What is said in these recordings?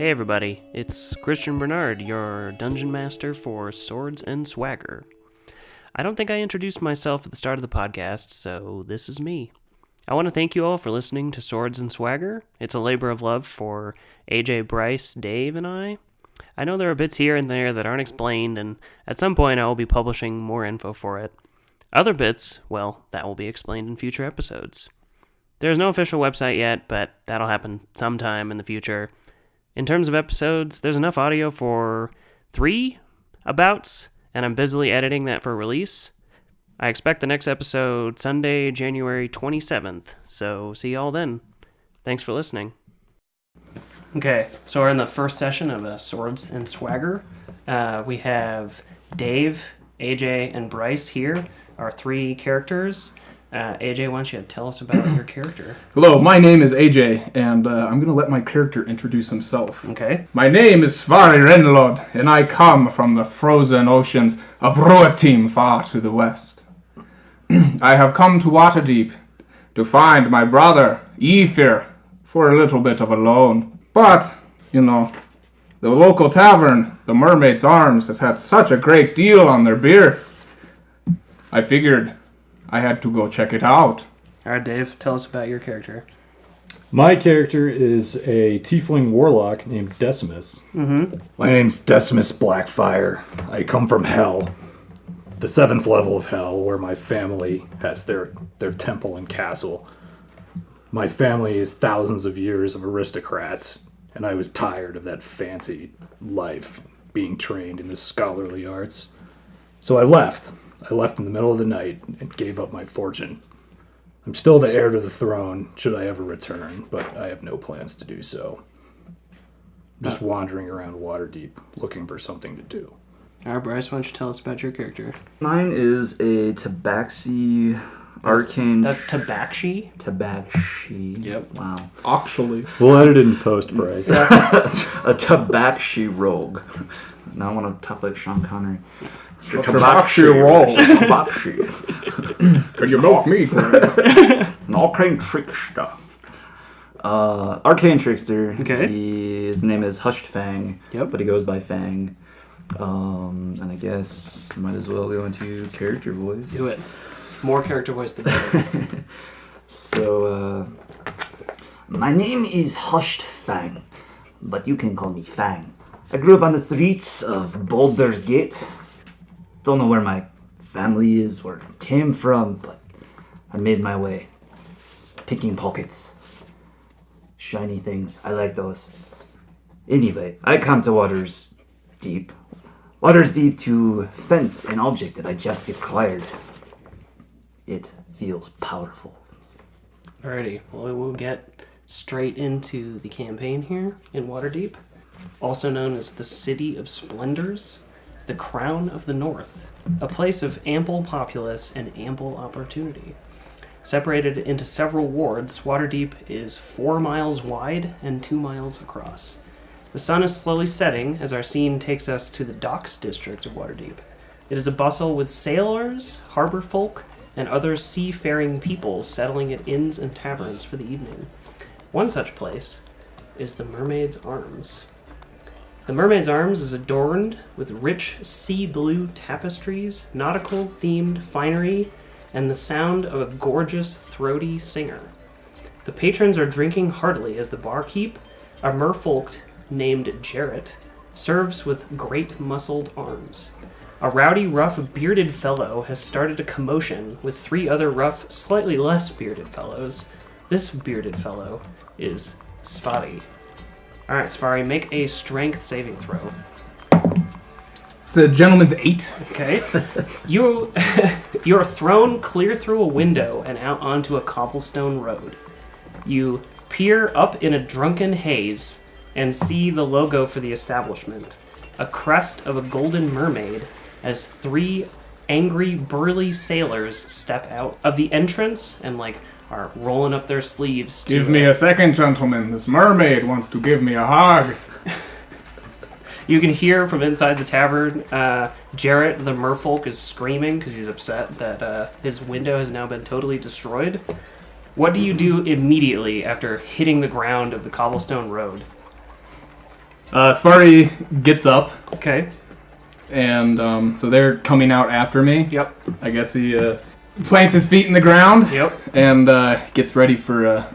Hey everybody, it's Christian Bernard, your dungeon master for Swords and Swagger. I don't think I introduced myself at the start of the podcast, so this is me. I want to thank you all for listening to Swords and Swagger. It's a labor of love for AJ, Bryce, Dave, and I. I know there are bits here and there that aren't explained, and at some point I will be publishing more info for it. Other bits, well, that will be explained in future episodes. There's no official website yet, but that'll happen sometime in the future. In terms of episodes, there's enough audio for 3 abouts, and I'm busily editing that for release. I expect the next episode Sunday, January 27th, so see y'all then. Thanks for listening. Okay, so we're in the first session of Swords and Swagger. We have Dave, AJ, and Bryce here, our 3 characters. AJ, why don't you tell us about your character? Hello, my name is AJ, and I'm going to let my character introduce himself. Okay. My name is Svarri Renlod, and I come from the frozen oceans of Roatim far to the west. I have come to Waterdeep to find my brother, Aethir, for a little bit of a loan. But, the local tavern, the Mermaid's Arms, have had such a great deal on their beer. I figured I had to go check it out. All right, Dave, tell us about your character. My character is a tiefling warlock named Decimus. Mm-hmm. My name's Decimus Blackfire. I come from Hell, the 7th level of Hell, where my family has their temple and castle. My family is thousands of years of aristocrats, and I was tired of that fancy life, being trained in the scholarly arts. So I left. I left in the middle of the night and gave up my fortune. I'm still the heir to the throne, should I ever return, but I have no plans to do so. Just wandering around Waterdeep, looking for something to do. All right, Bryce, why don't you tell us about your character? Mine is a Tabaxi arcane... That's Tabaxi? Tabaxi. Yep. Wow. Actually. We'll edit it in post, Bryce. A Tabaxi rogue. Now I want to talk like Sean Connery. Tabaxi roll. Tabaxi. Could you milk me? An arcane trickster. Arcane trickster. Okay. His name is Hushed Fang. Yep. But he goes by Fang. And I guess might as well go into character voice. Do it. More character voice than better. So, my name is Hushed Fang, but you can call me Fang. I grew up on the streets of Baldur's Gate. Don't know where my family is, where it came from, but I made my way. Picking pockets. Shiny things. I like those. Anyway, I come to Water's Deep. Water's Deep to fence an object that I just acquired. It feels powerful. Alrighty, well, we'll get straight into the campaign here in Waterdeep, also known as the City of Splendors, the Crown of the North, a place of ample populace and ample opportunity. Separated into several wards, Waterdeep is 4 miles wide and 2 miles across. The sun is slowly setting as our scene takes us to the Docks district of Waterdeep. It is a bustle with sailors, harbor folk, and other seafaring people settling at inns and taverns for the evening. One such place is the Mermaid's Arms. The Mermaid's Arms is adorned with rich sea blue tapestries, nautical-themed finery, and the sound of a gorgeous, throaty singer. The patrons are drinking heartily as the barkeep, a merfolk named Jarrett, serves with great muscled arms. A rowdy, rough, bearded fellow has started a commotion with 3 other rough, slightly less bearded fellows. This bearded fellow is Svarri. Alright, Svarri, make a strength saving throw. It's a gentleman's 8. Okay. You are thrown clear through a window and out onto a cobblestone road. You peer up in a drunken haze and see the logo for the establishment, a crest of a golden mermaid, as 3 angry, burly sailors step out of the entrance and, are rolling up their sleeves. Give me a second, gentlemen. This mermaid wants to give me a hug. You can hear from inside the tavern, Jarrett, the merfolk, is screaming because he's upset that his window has now been totally destroyed. What do you do immediately after hitting the ground of the cobblestone road? Svarri gets up, Okay. and so they're coming out after me. Yep. I guess he plants his feet in the ground. Yep. And gets ready for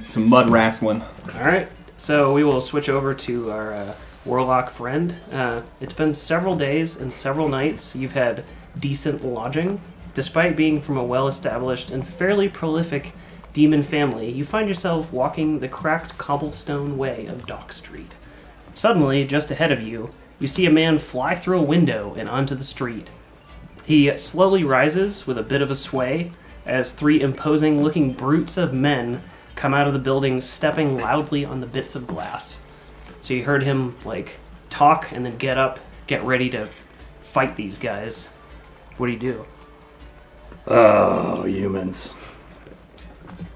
some mud wrestling. All right. So we will switch over to our warlock friend. It's been several days and several nights. You've had decent lodging. Despite being from a well-established and fairly prolific demon family, you find yourself walking the cracked cobblestone way of Dock Street. Suddenly, just ahead of you, you see a man fly through a window and onto the street. He slowly rises with a bit of a sway as three imposing-looking brutes of men come out of the building, stepping loudly on the bits of glass. So you heard him, talk and then get up, get ready to fight these guys. What do you do? Oh, humans.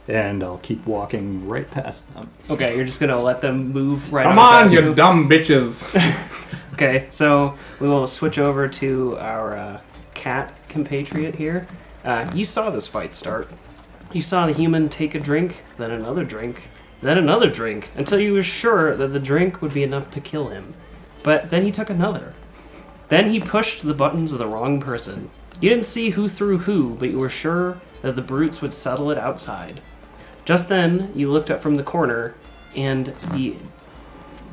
And I'll keep walking right past them. Okay, you're just gonna let them move right Come on on, past you dumb bitches. Okay, so we will switch over to our cat compatriot here. You saw this fight start. You saw the human take a drink, then another drink, then another drink, until you were sure that the drink would be enough to kill him. But then he took another. Then he pushed the buttons of the wrong person. You didn't see who threw who, but you were sure that the brutes would settle it outside. Just then, you looked up from the corner, and the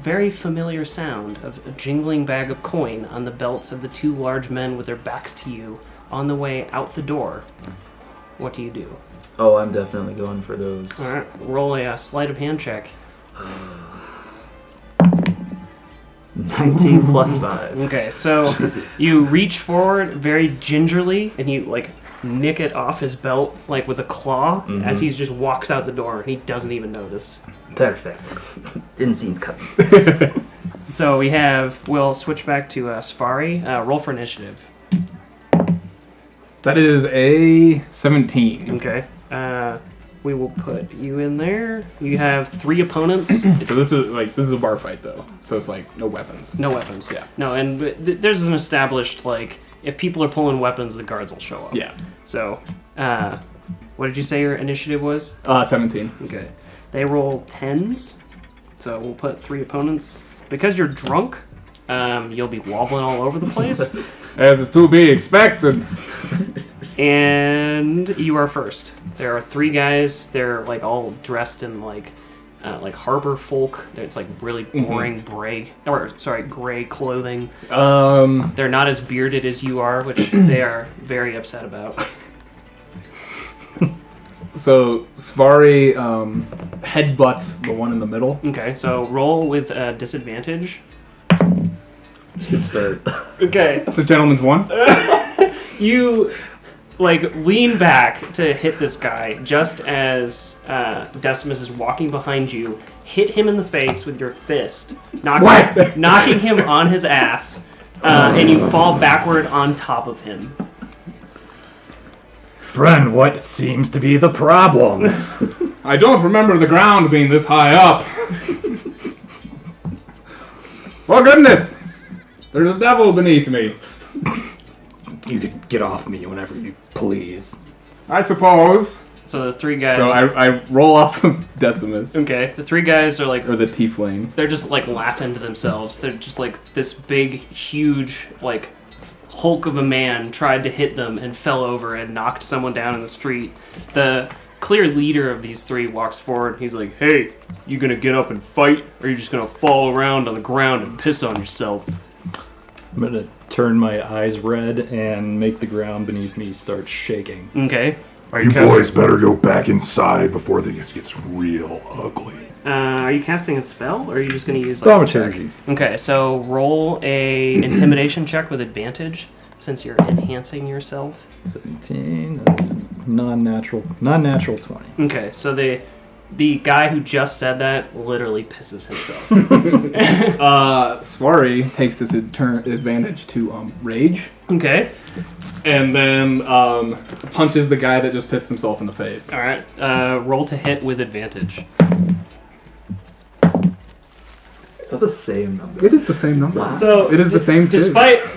very familiar sound of a jingling bag of coin on the belts of the two large men with their backs to you on the way out the door. What do you do? Oh, I'm definitely going for those. All right, roll a sleight of hand check. 19 plus 5. Okay, so you reach forward very gingerly and you nick it off his belt with a claw as he just walks out the door and he doesn't even notice. Perfect. Didn't seem coming. So we'll switch back to Svarri. Roll for initiative. That is a 17. Okay. We will put you in there. You have 3 opponents. So this is a bar fight though. So it's no weapons. No weapons. Yeah. No, and there's an established if people are pulling weapons, the guards will show up. Yeah. So, what did you say your initiative was? 17. Okay. They roll 10s, so we'll put 3 opponents. Because you're drunk, you'll be wobbling all over the place. As is to be expected. And you are first. There are 3 guys. They're all dressed in harbor folk. It's really boring gray clothing. They're not as bearded as you are, which they are very upset about. So Svarri headbutts the one in the middle. Okay, so roll with disadvantage. Good start. Okay. That's a gentleman's one. You lean back to hit this guy just as Decimus is walking behind you. Hit him in the face with your fist, knocking him on his ass, and you fall backward on top of him. Friend, what seems to be the problem? I don't remember the ground being this high up. Oh goodness! There's a devil beneath me. You could get off me whenever you please. I suppose. So the 3 guys... So I roll off of Decimus. Okay, the 3 guys are Or the tiefling. they're just laughing to themselves. They're just this big, huge, hulk of a man tried to hit them and fell over and knocked someone down in the street. The clear leader of these 3 walks forward. He's like, "Hey, you gonna get up and fight, or are you just gonna fall around on the ground and piss on yourself?" I'm gonna turn my eyes red and make the ground beneath me start shaking. Okay. You boys better go back inside before this gets real ugly. Are you casting a spell, or are you just gonna use Thaumaturgy. Okay, so roll a intimidation check with advantage, since you're enhancing yourself. 17. That's non-natural 20. Okay, so the guy who just said that literally pisses himself. Svarri takes this advantage to rage. Okay. And then punches the guy that just pissed himself in the face. All right. Roll to hit with advantage. Is that the same number? It is the same number. Wow. So It is the same too.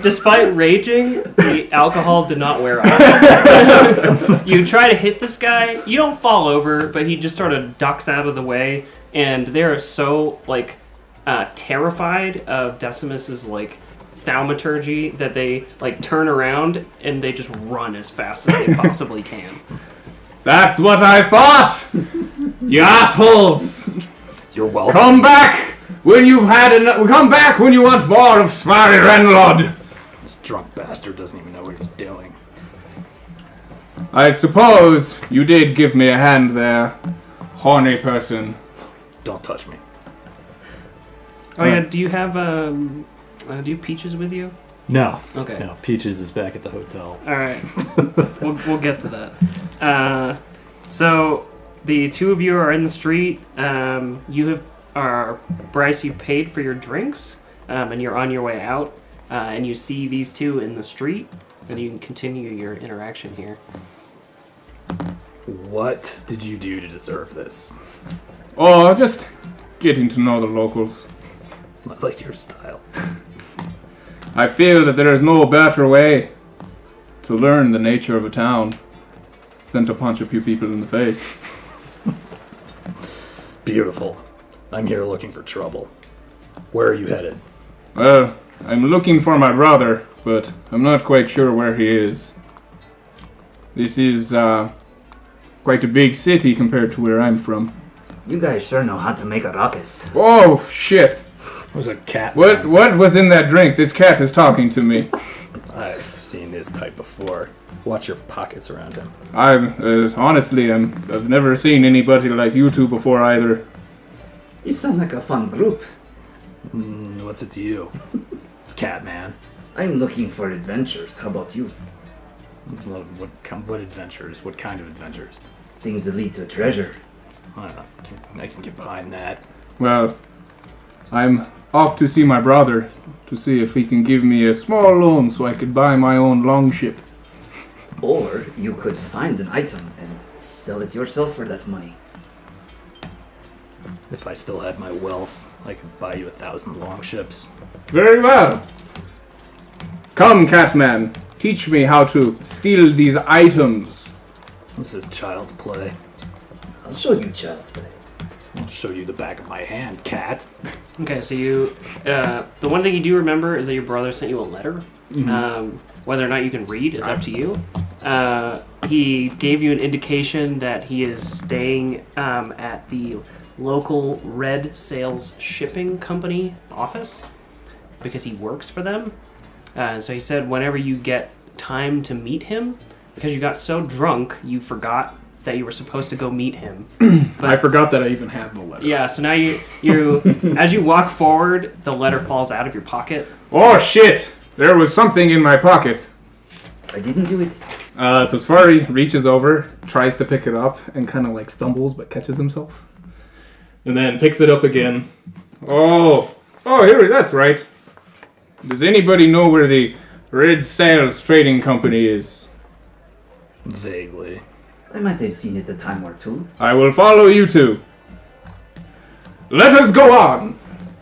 Despite raging, the alcohol did not wear off. You try to hit this guy. You don't fall over, but he just sort of ducks out of the way, and they are so terrified of Decimus's like thaumaturgy that they like turn around and they just run as fast as they possibly can. That's what I thought! You assholes! You're welcome. Come back when you've had enough. Come back when you want more of Svarri Renlod! This drunk bastard doesn't even know what he's doing. I suppose you did give me a hand there, horny person. Don't touch me. Oh yeah, do you have Peaches with you? No. Okay. No, Peaches is back at the hotel. All right. we'll get to that. So the two of you are in the street. Bryce, you paid for your drinks, and you're on your way out. And you see these two in the street, and you can continue your interaction here. What did you do to deserve this? Oh, just getting to know the locals. I like your style. I feel that there is no better way to learn the nature of a town than to punch a few people in the face. Beautiful. I'm here looking for trouble. Where are you headed? Well, I'm looking for my brother, but I'm not quite sure where he is. This is quite a big city compared to where I'm from. You guys sure know how to make a ruckus. Oh, shit. There's a cat. What was in that drink? This cat is talking to me. I've seen this type before. Watch your pockets around him. I've never seen anybody like you two before either. You sound like a fun group. What's it to you? Cat man. I'm looking for adventures. How about you? What adventures? What kind of adventures? Things that lead to a treasure. I can get behind that. Well, I'm off to see my brother to see if he can give me a small loan so I could buy my own longship. Or you could find an item and sell it yourself for that money. If I still had my wealth, I could buy you 1,000 longships. Very well. Come, Catman. Teach me how to steal these items. This is child's play. I'll show you child's play. I'll show you the back of my hand, cat. Okay, so you, the one thing you do remember is that your brother sent you a letter. Whether or not you can read is up to you. He gave you an indication that he is staying at the local Red Sails Shipping Company office because he works for them. So he said whenever you get time to meet him, because you got so drunk, you forgot that you were supposed to go meet him. I forgot that I even had the letter. Yeah, so now you as you walk forward, the letter falls out of your pocket. Oh, shit! There was something in my pocket. I didn't do it. So Svarri reaches over, tries to pick it up, and kind of like stumbles but catches himself. And then picks it up again. Oh, here, that's right. Does anybody know where the Red Sails Trading Company is? Vaguely. I might have seen it a time or two. I will follow you two. Let us go on!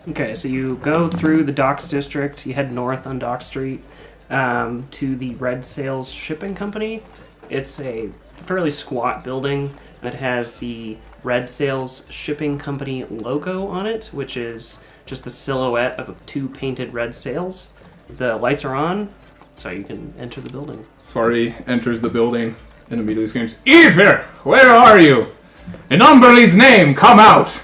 Okay, so you go through the Docks District, you head north on Dock Street to the Red Sails Shipping Company. It's a fairly squat building that has the Red Sails Shipping Company logo on it, which is just the silhouette of two painted red sails. The lights are on, so you can enter the building. Svarri enters the building and immediately screams, Ever! Where are you? In Umberlee's name, come out!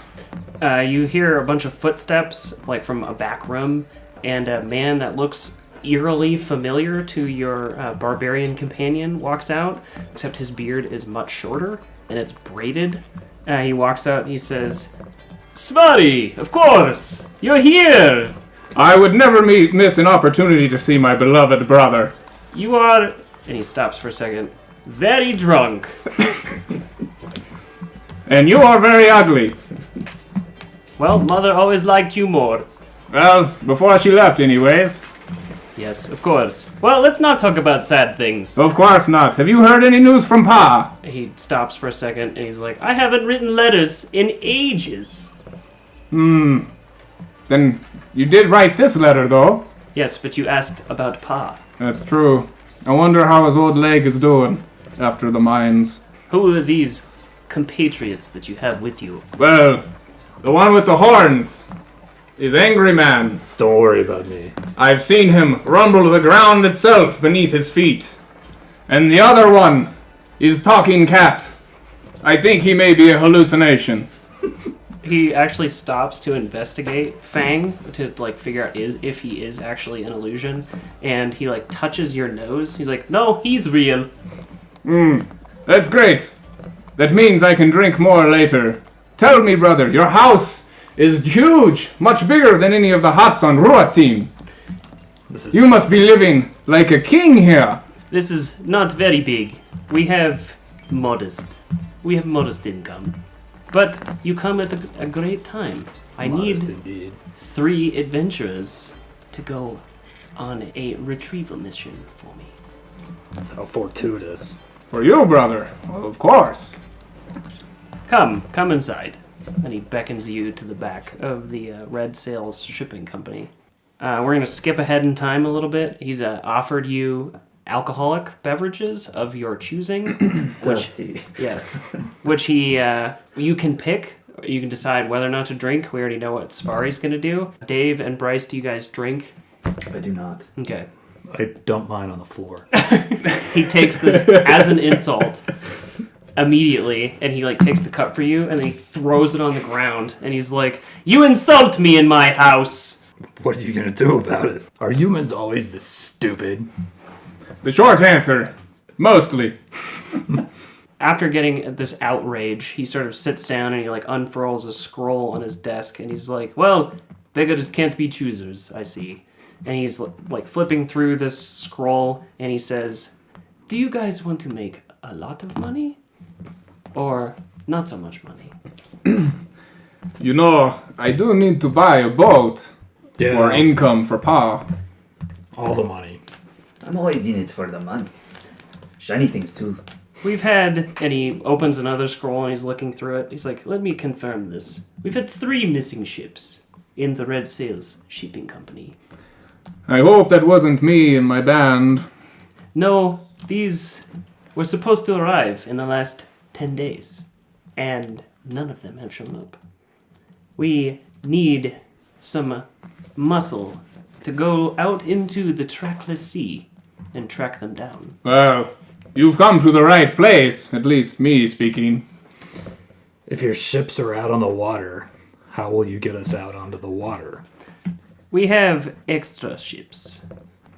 You hear a bunch of footsteps, like from a back room, and a man that looks eerily familiar to your barbarian companion walks out, except his beard is much shorter, and it's braided. He walks out and he says, Svarri, of course! You're here! I would never miss an opportunity to see my beloved brother. You are... And he stops for a second. Very drunk. And you are very ugly. Well, Mother always liked you more. Well, before she left anyways. Yes, of course. Well, let's not talk about sad things. Of course not. Have you heard any news from Pa? He stops for a second and he's like, I haven't written letters in ages. Then you did write this letter, though. Yes, but you asked about Pa. That's true. I wonder how his old leg is doing after the mines. Who are these compatriots that you have with you? Well, the one with the horns is Angry Man. Don't worry about me. I've seen him rumble the ground itself beneath his feet. And the other one is Talking Cat. I think he may be a hallucination. He actually stops to investigate Fang to like figure out if he is actually an illusion, and he like touches your nose. He's like, "No, he's real." That's great. That means I can drink more later. Tell me, brother, your house is huge, much bigger than any of the huts on Ruat team. You must be living like a king here. This is not very big. We have modest income. But you come at a great time. I need Indeed. 3 adventurers to go on a retrieval mission for me. How fortuitous. For you, brother. Well, of course. Come inside. And he beckons you to the back of the Red Sails Shipping Company. We're going to skip ahead in time a little bit. He's offered you alcoholic beverages of your choosing. Does he? Yes. Which you can pick. You can decide whether or not to drink. We already know what Svarri's going to do. Dave and Bryce, do you guys drink? I do not. Okay. I dump mine on the floor. He takes this as an insult immediately, and he like takes the cup for you, and then he throws it on the ground, and he's like, "You insult me in my house!" What are you gonna do about it? Are humans always this stupid? The short answer, mostly. After getting this outrage, he sort of sits down and he like unfurls a scroll on his desk, and he's like, "Well, beggars can't be choosers, I see." And he's like flipping through this scroll, and he says, "Do you guys want to make a lot of money, or not so much money?" You know, I do need to buy a boat for income for Pa. All the money. I'm always in it for the money. Shiny things too. We've had, and he opens another scroll and he's looking through it. He's like, "Let me confirm this. We've had 3 missing ships in the Red Sails Shipping Company." I hope that wasn't me and my band. No, these were supposed to arrive in the last 10 days, and none of them have shown up. We need some muscle to go out into the trackless sea and track them down. Well, you've come to the right place, at least me speaking. If your ships are out on the water, how will you get us out onto the water? We have extra ships.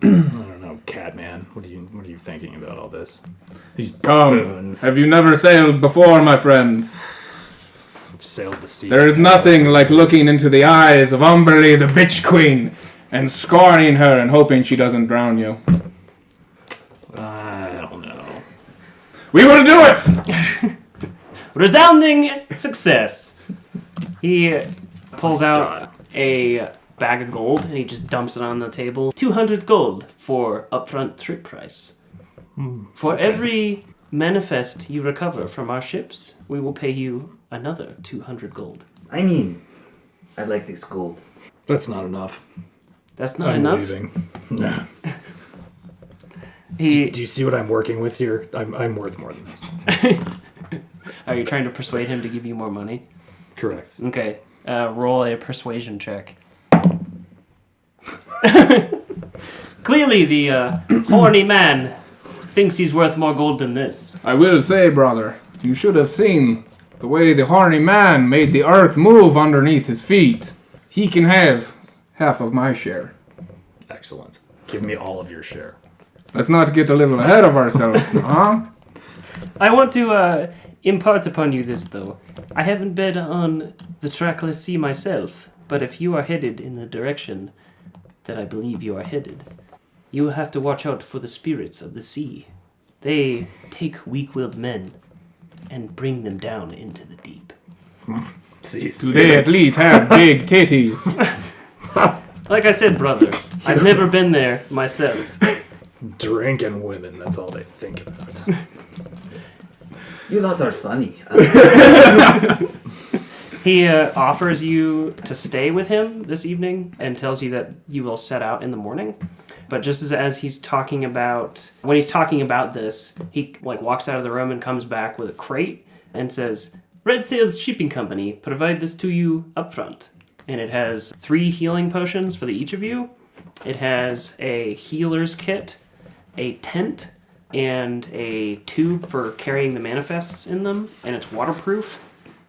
I don't know, Catman. What are you thinking about all this? These Come, buffoons. have you never sailed before, my friend? I've sailed the sea. There is nothing like looking into the eyes of Umberly, the bitch queen, and scorning her and hoping she doesn't drown you. I don't know. We will do it! Resounding success. He pulls out a bag of gold and he just dumps it on the table. 200 gold for upfront trip price. For every manifest you recover from our ships, we will pay you another 200 gold. I mean, I like this gold. That's not enough. That's not I'm enough. leaving. Nah. He, Do you see what I'm working with here? I'm worth more than this. are you trying to persuade him to give you more money? Correct. Okay, roll a persuasion check. Clearly the horny man thinks he's worth more gold than this. I will say, brother, you should have seen the way the horny man made the earth move underneath his feet. He can have half of my share. Excellent. Give me all of your share. Let's not get a little ahead of ourselves, huh? I want to impart upon you this, though. I haven't been on the trackless sea myself, but if you are headed in the direction that I believe you are headed, you will have to watch out for the spirits of the sea. They take weak-willed men and bring them down into the deep. See, Do they at least have big titties? Like I said, brother, I've never been there myself. drinking women, that's all they think about. You lot are funny. He offers you to stay with him this evening and tells you that you will set out in the morning. But just as he's talking about, when he's talking about this, he like walks out of the room and comes back with a crate and says, "Red Sails Shipping Company, provide this to you up front." and it has 3 healing potions for each of you. It has a healer's kit, a tent, and a tube for carrying the manifests in them, and it's waterproof,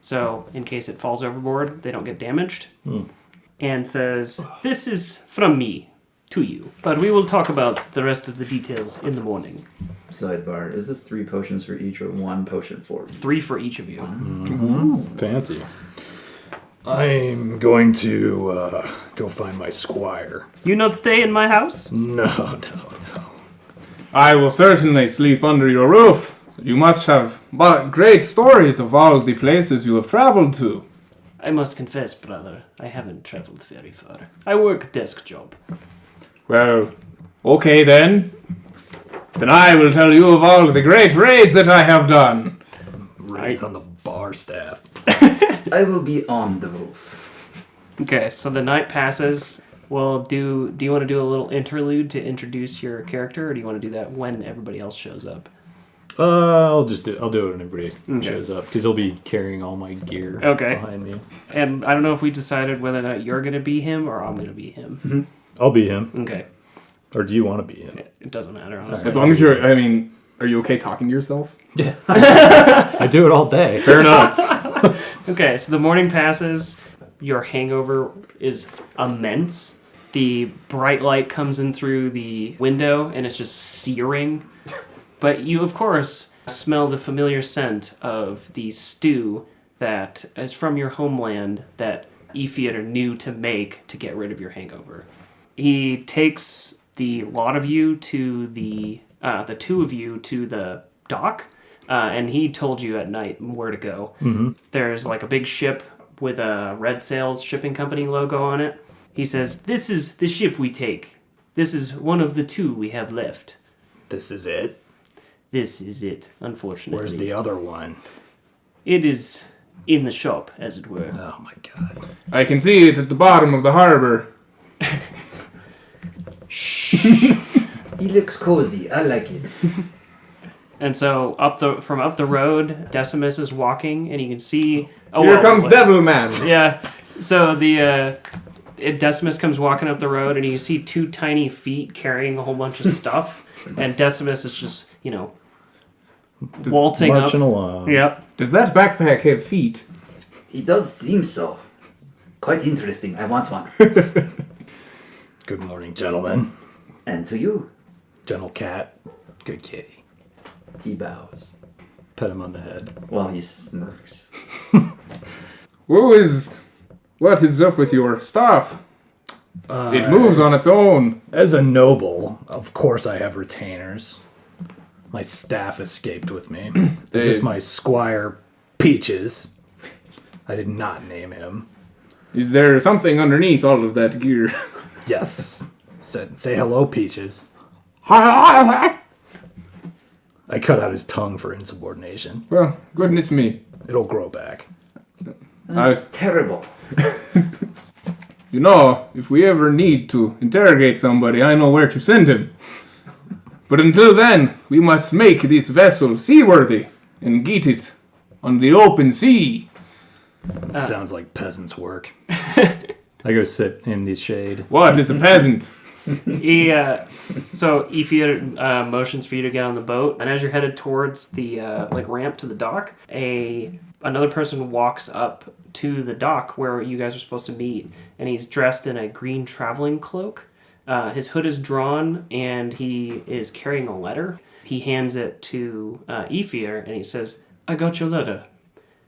so in case it falls overboard, they don't get damaged. And says, "This is from me to you, but we will talk about the rest of the details in the morning." Sidebar, is this 3 potions for each or 1 potion for 3 for each of you. Fancy. I'm going to go find my squire. You not stay in my house? No. I will certainly sleep under your roof. You must have great stories of all the places you have traveled to. I must confess, brother, I haven't traveled very far. I work a desk job. Well, okay then. Then I will tell you of all the great raids that I have done. Raids on the bar staff. I will be on the roof. Okay, so the night passes. Well, do you want to do a little interlude to introduce your character, or do you want to do that when everybody else shows up? I'll do it when everybody shows up, because he'll be carrying all my gear behind me. And I don't know if we decided whether or not you're going to be him or I'm going to be him. I'll be him. Okay. Or do you want to be him? It doesn't matter, honestly. As long as you're, are you okay talking to yourself? Yeah. I do it all day. Fair enough. Okay, so the morning passes. Your hangover is immense. The bright light comes in through the window, and it's just searing. But you, of course, smell the familiar scent of the stew that is from your homeland that Aether knew to make to get rid of your hangover. He takes the lot of you to the 2 of you to the dock, and he told you at night where to go. Mm-hmm. There's like a big ship with a Red Sails shipping company logo on it. He says, "This is the ship we take. This is one of the 2 we have left." This is it? This is it, unfortunately. Where's the other one? It is in the shop, as it were. Oh my god. I can see it at the bottom of the harbor. He looks cozy. I like it. And so from up the road, Decimus is walking, and you can see. Here comes Devil Man. Yeah. So Decimus comes walking up the road, and you see 2 tiny feet carrying a whole bunch of stuff, and Decimus is just waltzing Marching up. along. Yep. Does that backpack have feet? He does seem so. Quite interesting. I want one. Good morning, gentlemen. And to you. Gentle cat. Good kitty. He bows. Pet him on the head. While he smirks. What is up with your stuff? It moves on its own. As a noble, of course I have retainers. My staff escaped with me. This is my squire, Peaches. I did not name him. Is there something underneath all of that gear? Yes. Say hello, Peaches. I cut out his tongue for insubordination. Well, goodness me. It'll grow back. Terrible. You know, if we ever need to interrogate somebody, I know where to send him. But until then, we must make this vessel seaworthy and get it on the open sea. Sounds like peasants' work. I go sit in the shade. What is a peasant? So Aether motions for you to get on the boat, and as you're headed towards the ramp to the dock, another person walks up to the dock where you guys are supposed to meet, and he's dressed in a green traveling cloak. His hood is drawn, and he is carrying a letter. He hands it to Aether, and he says, "I got your letter.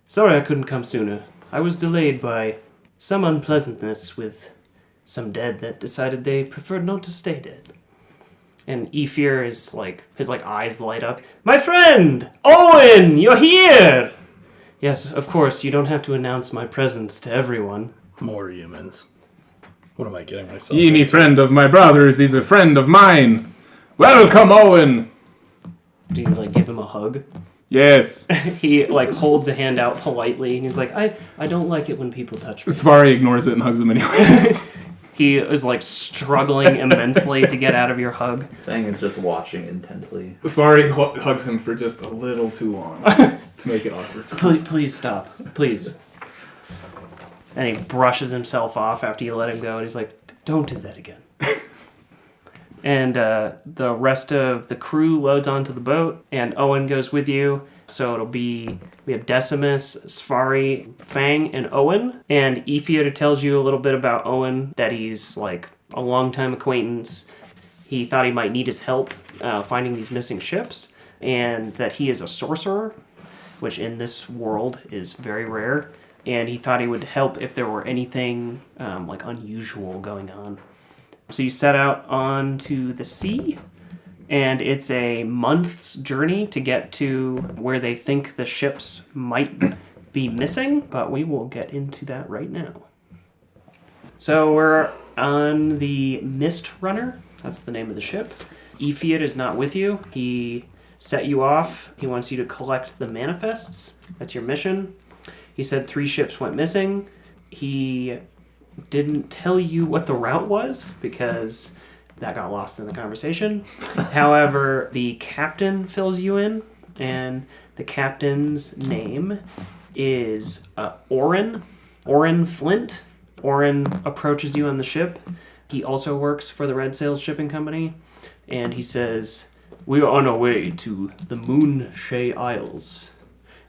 Sorry I couldn't come sooner. I was delayed by some unpleasantness with some dead that decided they preferred not to stay dead." And Aether is his eyes light up. "My friend! Owen! You're here!" "Yes, of course, you don't have to announce my presence to everyone." More humans. What am I getting myself Any into? friend of my brother's is a friend of mine. Welcome, Owen. Do you give him a hug? Yes. He holds a hand out politely, and he's like, I don't like it when people touch me. Svarri ignores it and hugs him anyways. He is struggling immensely to get out of your hug. Fang is just watching intently. Svarri hugs him for just a little too long to make it awkward. Please stop. Please. And he brushes himself off after you let him go, and he's like, don't do that again. And the rest of the crew loads onto the boat, and Owen goes with you. So it'll be, we have Decimus, Svarri, Fang, and Owen. And Ephiota tells you a little bit about Owen, that he's like a longtime acquaintance. He thought he might need his help finding these missing ships, and that he is a sorcerer, which in this world is very rare. And he thought he would help if there were anything like unusual going on. So you set out onto the sea, and it's a month's journey to get to where they think the ships might be missing, but we will get into that right now. So we're on the Mist Runner. That's the name of the ship. Ephiot is not with you. He set you off. He wants you to collect the manifests. That's your mission. He said 3 ships went missing. He didn't tell you what the route was because that got lost in the conversation. However, the captain fills you in, and the captain's name is Oren Flint. Oren approaches you on the ship. He also works for the Red Sails Shipping Company, and he says, "We are on our way to the Moonshay Isles.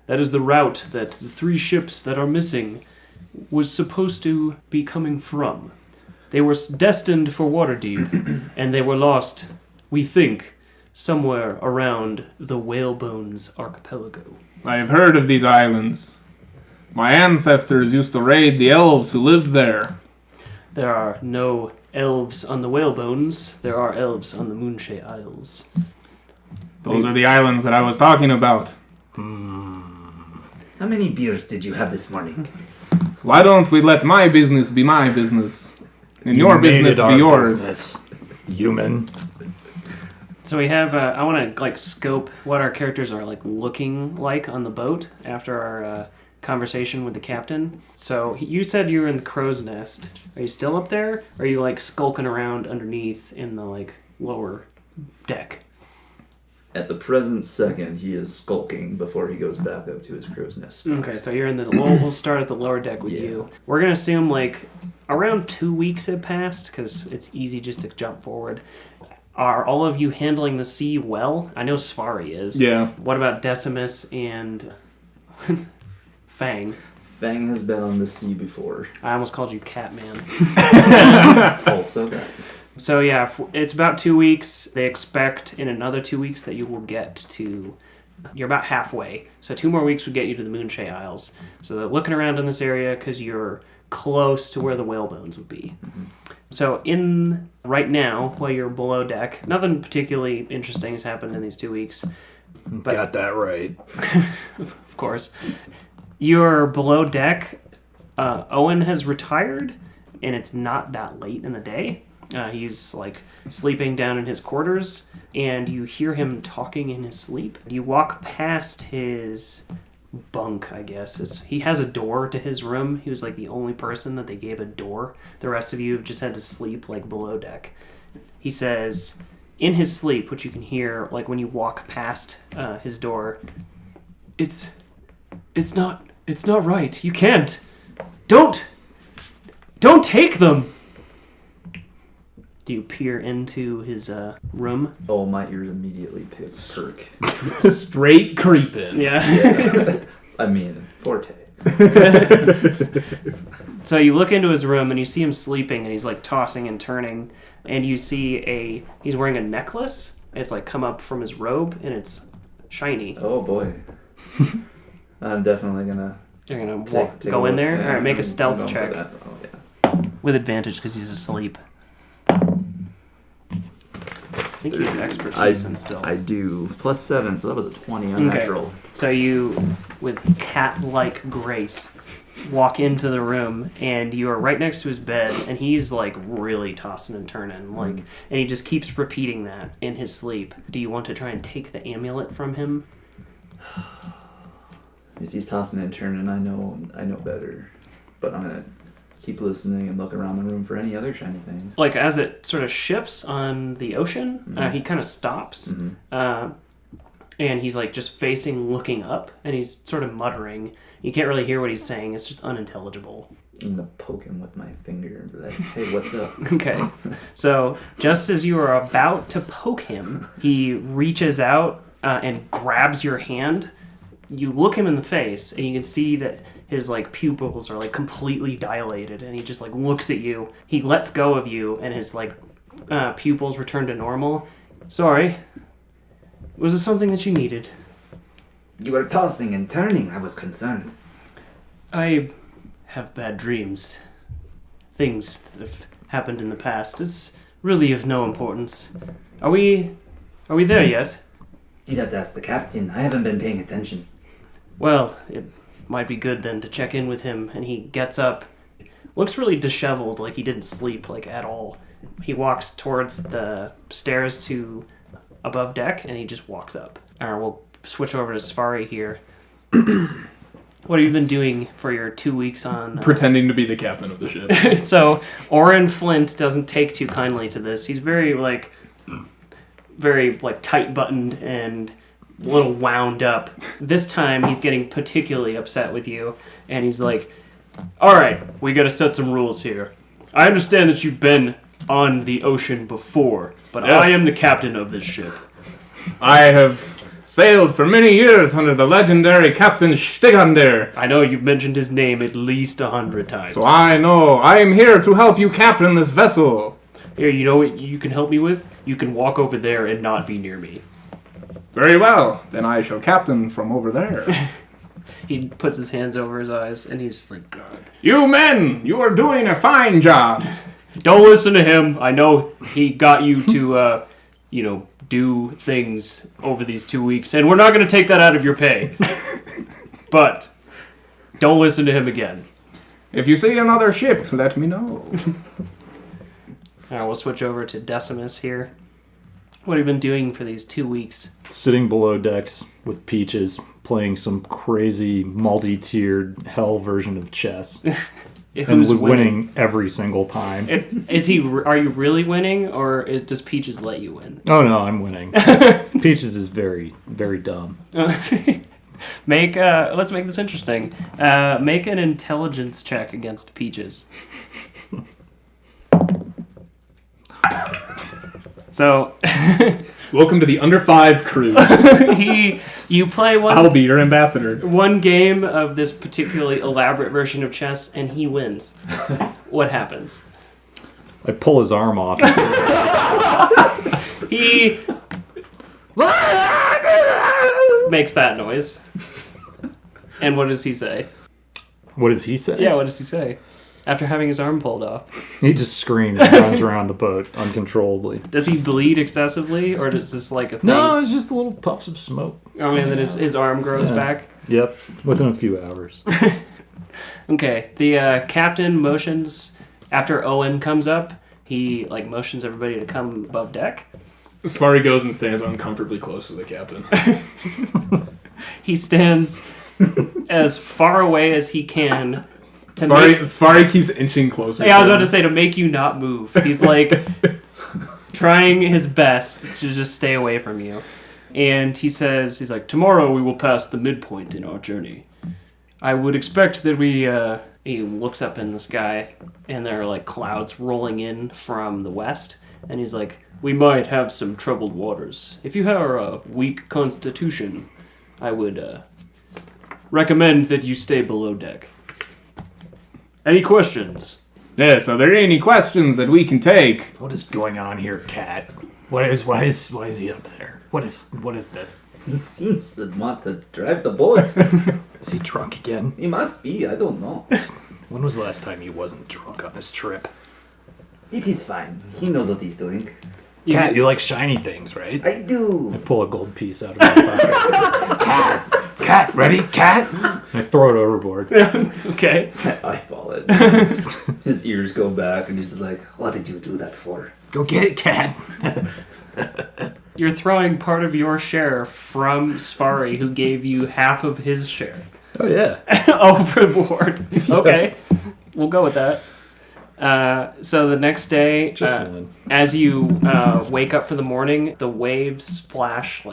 That is the route that the 3 ships that are missing was supposed to be coming from. They were destined for Waterdeep, and they were lost, we think, somewhere around the Whalebones Archipelago." I have heard of these islands. My ancestors used to raid the elves who lived there. There are no elves on the Whalebones. There are elves on the Moonshay Isles. Those are the islands that I was talking about. How many beers did you have this morning? Why don't we let my business be my business, and your business be yours? Business, human. So we have, I want to scope what our characters are looking like on the boat after our conversation with the captain. So you said you were in the crow's nest. Are you still up there? Or are you skulking around underneath in the lower deck? At the present second, he is skulking before he goes back up to his crow's nest. Okay, so you're in the we'll start at the lower deck with you. We're going to assume around 2 weeks have passed because it's easy just to jump forward. Are all of you handling the sea well? I know Svarri is. Yeah. What about Decimus and Fang? Fang has been on the sea before. I almost called you Catman. Also that. So yeah, it's about 2 weeks. They expect in another 2 weeks that you will get to... You're about halfway. So 2 more weeks would get you to the Moonshay Isles. So they're looking around in this area because you're close to where the Whalebones would be. Mm-hmm. So right now, while you're below deck, nothing particularly interesting has happened in these 2 weeks. But, got that right. Of course. You're below deck. Owen has retired, and it's not that late in the day. He's sleeping down in his quarters, and you hear him talking in his sleep. You walk past his bunk, I guess. He has a door to his room. He was the only person that they gave a door. The rest of you have just had to sleep below deck. He says, in his sleep, which you can hear when you walk past his door, it's not right. You can't. Don't take them. Do you peer into his room? Oh, my ears immediately perk. Straight creeping. Yeah. I mean, forte. So you look into his room and you see him sleeping, and he's tossing and turning, and you see he's wearing a necklace. It's come up from his robe, and it's shiny. Oh boy. I'm definitely gonna... You're gonna go in there? Alright, make a stealth check. Oh, yeah. With advantage because he's asleep. I think you have expertise in stealth. I do. +7, so that was a 20 unnatural. Okay. So you, with cat-like grace, walk into the room, and you are right next to his bed, and he's really tossing and turning, and he just keeps repeating that in his sleep. Do you want to try and take the amulet from him? If he's tossing and turning, I know better. But I'm gonna keep listening and look around the room for any other shiny things. As it sort of shifts on the ocean, he kind of stops, and he's just looking up, and he's sort of muttering. You can't really hear what he's saying. It's just unintelligible. I'm gonna poke him with my finger and be like, hey, what's up? Okay. So just as you are about to poke him, he reaches out and grabs your hand. You look him in the face, and you can see that his like pupils are like completely dilated, and he just like looks at you. He lets go of you, and his like pupils return to normal. Sorry. Was it something that you needed? You were tossing and turning. I was concerned. I have bad dreams. Things that have happened in the past. It's really of no importance. Are we there yet? You'd have to ask the captain. I haven't been paying attention. Well, it might be good then to check in with him. And he gets up, looks really disheveled, like he didn't sleep like at all. He walks towards the stairs to above deck, and he just walks up. We'll switch over to Svarri here. What have you been doing for your 2 weeks on... Pretending to be the captain of the ship. So, Oren Flint doesn't take too kindly to this. He's very tight-buttoned and a little wound up. This time, he's getting particularly upset with you, and he's like, all right, we gotta set some rules here. I understand that you've been on the ocean before, but Yes. I am the captain of this ship. I have sailed for many years under the legendary Captain Stigander. I know you've mentioned his name at least 100 times. So I know I am here to help you captain this vessel. Here, you know what you can help me with? You can walk over there and not be near me. Very well, then I shall captain from over there. He puts his hands over his eyes, and he's just like, God. You men, you are doing a fine job. Don't listen to him. I know he got you to, do things over these 2 weeks, and we're not going to take that out of your pay. But don't listen to him again. If you see another ship, let me know. All right, we'll switch over to Decimus here. What have you been doing for these 2 weeks? Sitting below decks with Peaches, playing some crazy multi-tiered hell version of chess. Who's And winning every single time. Are you really winning, or does Peaches let you win? Oh no, I'm winning. Peaches is very, very dumb. Let's make this interesting. Make an intelligence check against Peaches. So, Welcome to the Under 5 crew. you play I'll be your ambassador. one game of this particularly elaborate version of chess, and he wins. What happens? I pull his arm off. He makes that noise. And what does he say? What does he say? Yeah, what does he say? After having his arm pulled off. He just screams and runs around the boat uncontrollably. Does he bleed excessively, or is this like a thing? No, it's just little puffs of smoke. Oh, and then his arm grows back? Yep, within a few hours. Okay, the captain motions, after Owen comes up, he motions everybody to come above deck. Svarri goes and stands uncomfortably close to the captain. He stands as far away as he can. Svarri keeps inching closer. Yeah, I was about to say, to make you not move. He's trying his best to just stay away from you. And he's like, tomorrow we will pass the midpoint in our journey. I would expect that he looks up in the sky, and there are clouds rolling in from the west. And he's like, we might have some troubled waters. If you have a weak constitution, I would recommend that you stay below deck. Any questions? Yes, are there any questions that we can take? What is going on here, Cat? Why is he up there? What is this? He seems to want to drive the boat. Is he drunk again? He must be. I don't know. When was the last time he wasn't drunk on this trip? It is fine. He knows what he's doing. Cat, you like shiny things, right? I do. I pull a gold piece out of my pocket. Cat, ready? Cat? I throw it overboard. Okay. I eyeball it. His ears go back, and he's just like, what did you do that for? Go get it, Cat. You're throwing part of your share from Svarri, who gave you half of his share. Oh yeah. Overboard. Okay. We'll go with that. So the next day, one. as you wake up for the morning, the waves splash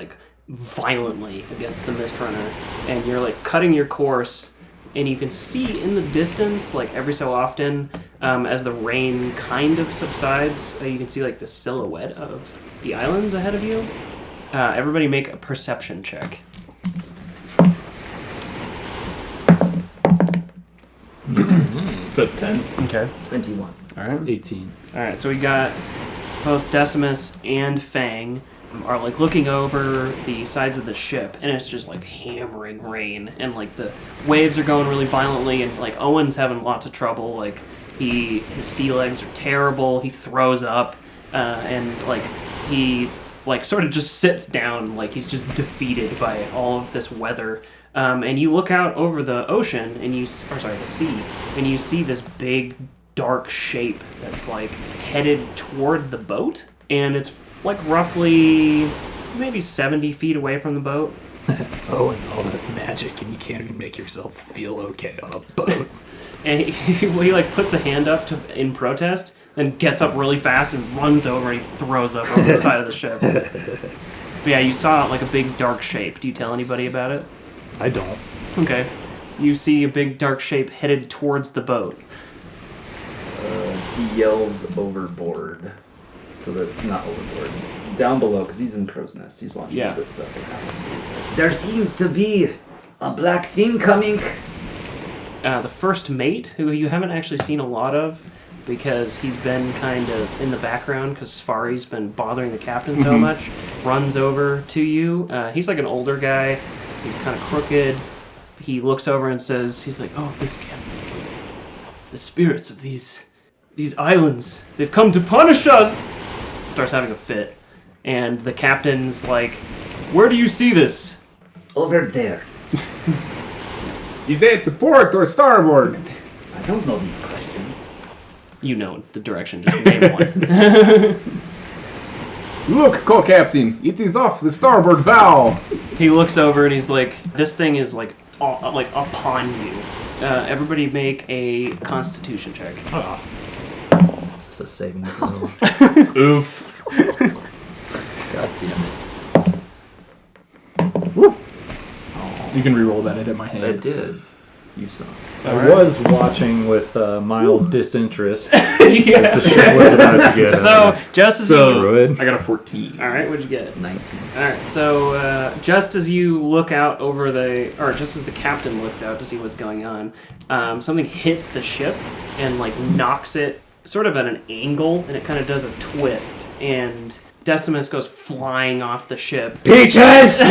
violently against the Mist Runner, and you're cutting your course, and you can see in the distance, like every so often, as the rain kind of subsides, you can see like the silhouette of the islands ahead of you. Everybody make a perception check. So 10. Okay. 21. All right. 18. All right, so we got both Decimus and Fang are like looking over the sides of the ship, and it's just like hammering rain, and like the waves are going really violently, and like Owen's having lots of trouble. Like his sea legs are terrible. He throws up, and like he like sort of just sits down, like he's just defeated by all of this weather. And you look out over the ocean, and the sea, and you see this big dark shape that's like headed toward the boat, and it's like roughly maybe 70 feet away from the boat. Oh, and all that magic, and you can't even make yourself feel okay on a boat. And he like puts a hand up in protest, then gets up really fast and runs over, and he throws up on the side of the ship. But yeah, you saw like a big dark shape. Do you tell anybody about it? I don't. Okay. You see a big dark shape headed towards the boat. He yells overboard. So that, not overboard. Down below, because he's in Crow's Nest. He's watching all this stuff that happens. There seems to be a black thing coming. The first mate, who you haven't actually seen a lot of, because he's been kind of in the background, because Svarri's been bothering the captain so much, runs over to you. He's like an older guy. He's kind of crooked. He looks over and says, he's like, "Oh, this captain. The spirits of these islands, they've come to punish us!" Starts having a fit. And the captain's like, "Where do you see this?" Over there. Is that to port or starboard? I don't know these questions. You know the direction, just name one. Look, co-captain, it is off the starboard bow. He looks over and he's like, "This thing is like upon you." Everybody make a Constitution check. Is this a saving throw? Oof. God damn it. You can re-roll that. I hit my I hand. did. You saw. I was watching with mild disinterest as Yeah. the ship was about to get So just as destroyed. I got a 14. all right, what'd you get? 19. All right, so just as you look out over just as the captain looks out to see what's going on, something hits the ship and like knocks it sort of at an angle, and it kind of does a twist, and Decimus goes flying off the ship. Peaches!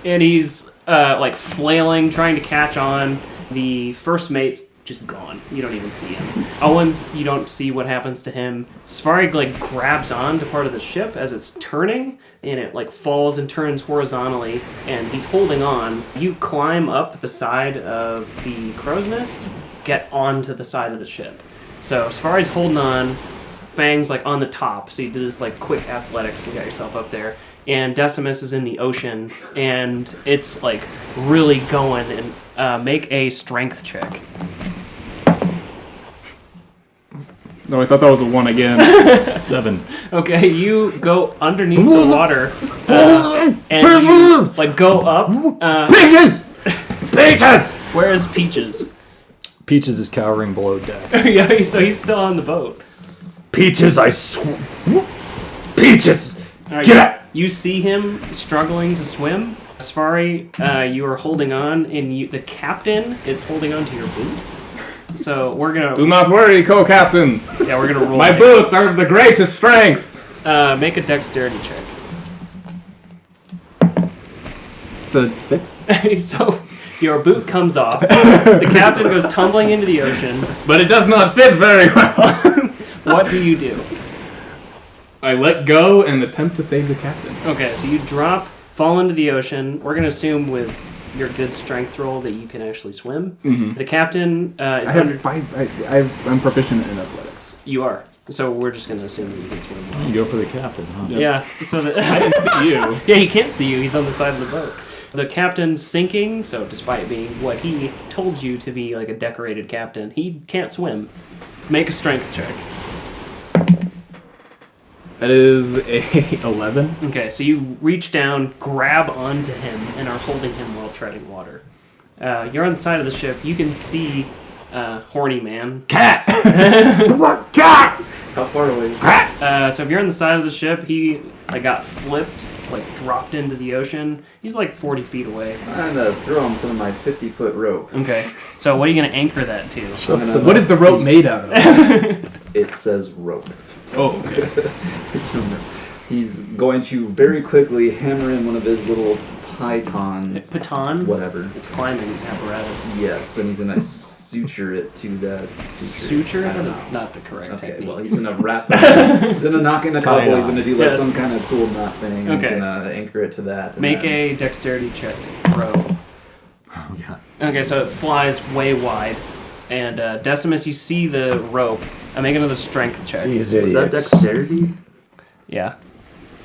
And he's like flailing, trying to catch on. The first mate's just gone. You don't even see him. Owens, you don't see what happens to him. Svarri like grabs on to part of the ship as it's turning, and it like falls and turns horizontally, and he's holding on. You climb up the side of the crow's nest, get onto the side of the ship. So Svarri's holding on. Fang's like on the top, so you do this like quick athletics and got yourself up there. And Decimus is in the ocean, and it's like really going. And make a strength check. No, I thought that was a 1 again. 7. Okay, you go underneath the water, and you like go up. Peaches! Peaches! Where is Peaches? Peaches is cowering below deck. Yeah, so he's still on the boat. Peaches, Peaches! All right, Get out! You see him struggling to swim. Svarri, you are holding on, and the captain is holding on to your boot. So we're gonna. Do not worry, co-captain. Yeah, we're gonna roll. My boots are of the greatest strength. Make a dexterity check. It's a 6. So your boot comes off. The captain goes tumbling into the ocean. But it does not fit very well. What do you do? I let go and attempt to save the captain. Okay, so you drop, fall into the ocean. We're gonna assume with your good strength roll that you can actually swim. Mm-hmm. The captain is I under. have 5. I'm proficient in athletics. You are. So we're just gonna assume that you can swim well. You go for the captain, huh? Yeah. So that I didn't see you. Yeah, he can't see you. He's on the side of the boat. The captain's sinking, so despite being what he told you to be like a decorated captain, he can't swim. Make a strength check. That is a 11. Okay, so you reach down, grab onto him, and are holding him while treading water. You're on the side of the ship. You can see Horny Man. Cat! Cat! How far away? So if you're on the side of the ship, he got flipped, dropped into the ocean. He's 40 feet away. I'm gonna throw him some of my 50-foot rope. Okay. So what are you going to anchor that to? What is the rope made out of? It says rope. Oh, okay. He's going to very quickly hammer in one of his little pythons. Baton? Whatever. It's climbing apparatus. Yes, then he's gonna suture it to that Suture? I don't That know. is not the correct Okay, technique. well, he's gonna wrap it. He's gonna knock in a Tie it couple. He's on. gonna do Yes. some kind of cool knot thing. Okay. He's gonna anchor it to that. and Make then- a dexterity check to throw. Oh, yeah. Okay, so it flies way wide. And Decimus, you see the rope. Make another strength check. These Was that idiots. dexterity? Yeah.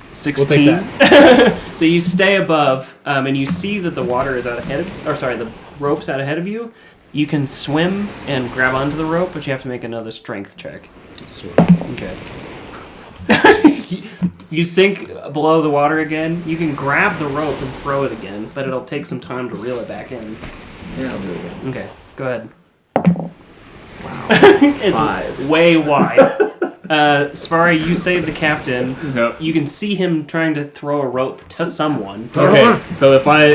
We'll 16. take So you stay above, and you see that the water is out ahead of, the rope's out ahead of you. You can swim and grab onto the rope, but you have to make another strength check. Okay. You sink below the water again. You can grab the rope and throw it again, but it'll take some time to reel it back in. Yeah, I'll do it again. Okay, go ahead. Wow. It's 5. way wide. Svarri, you save the captain. Yep. You can see him trying to throw a rope to someone. Okay, so if I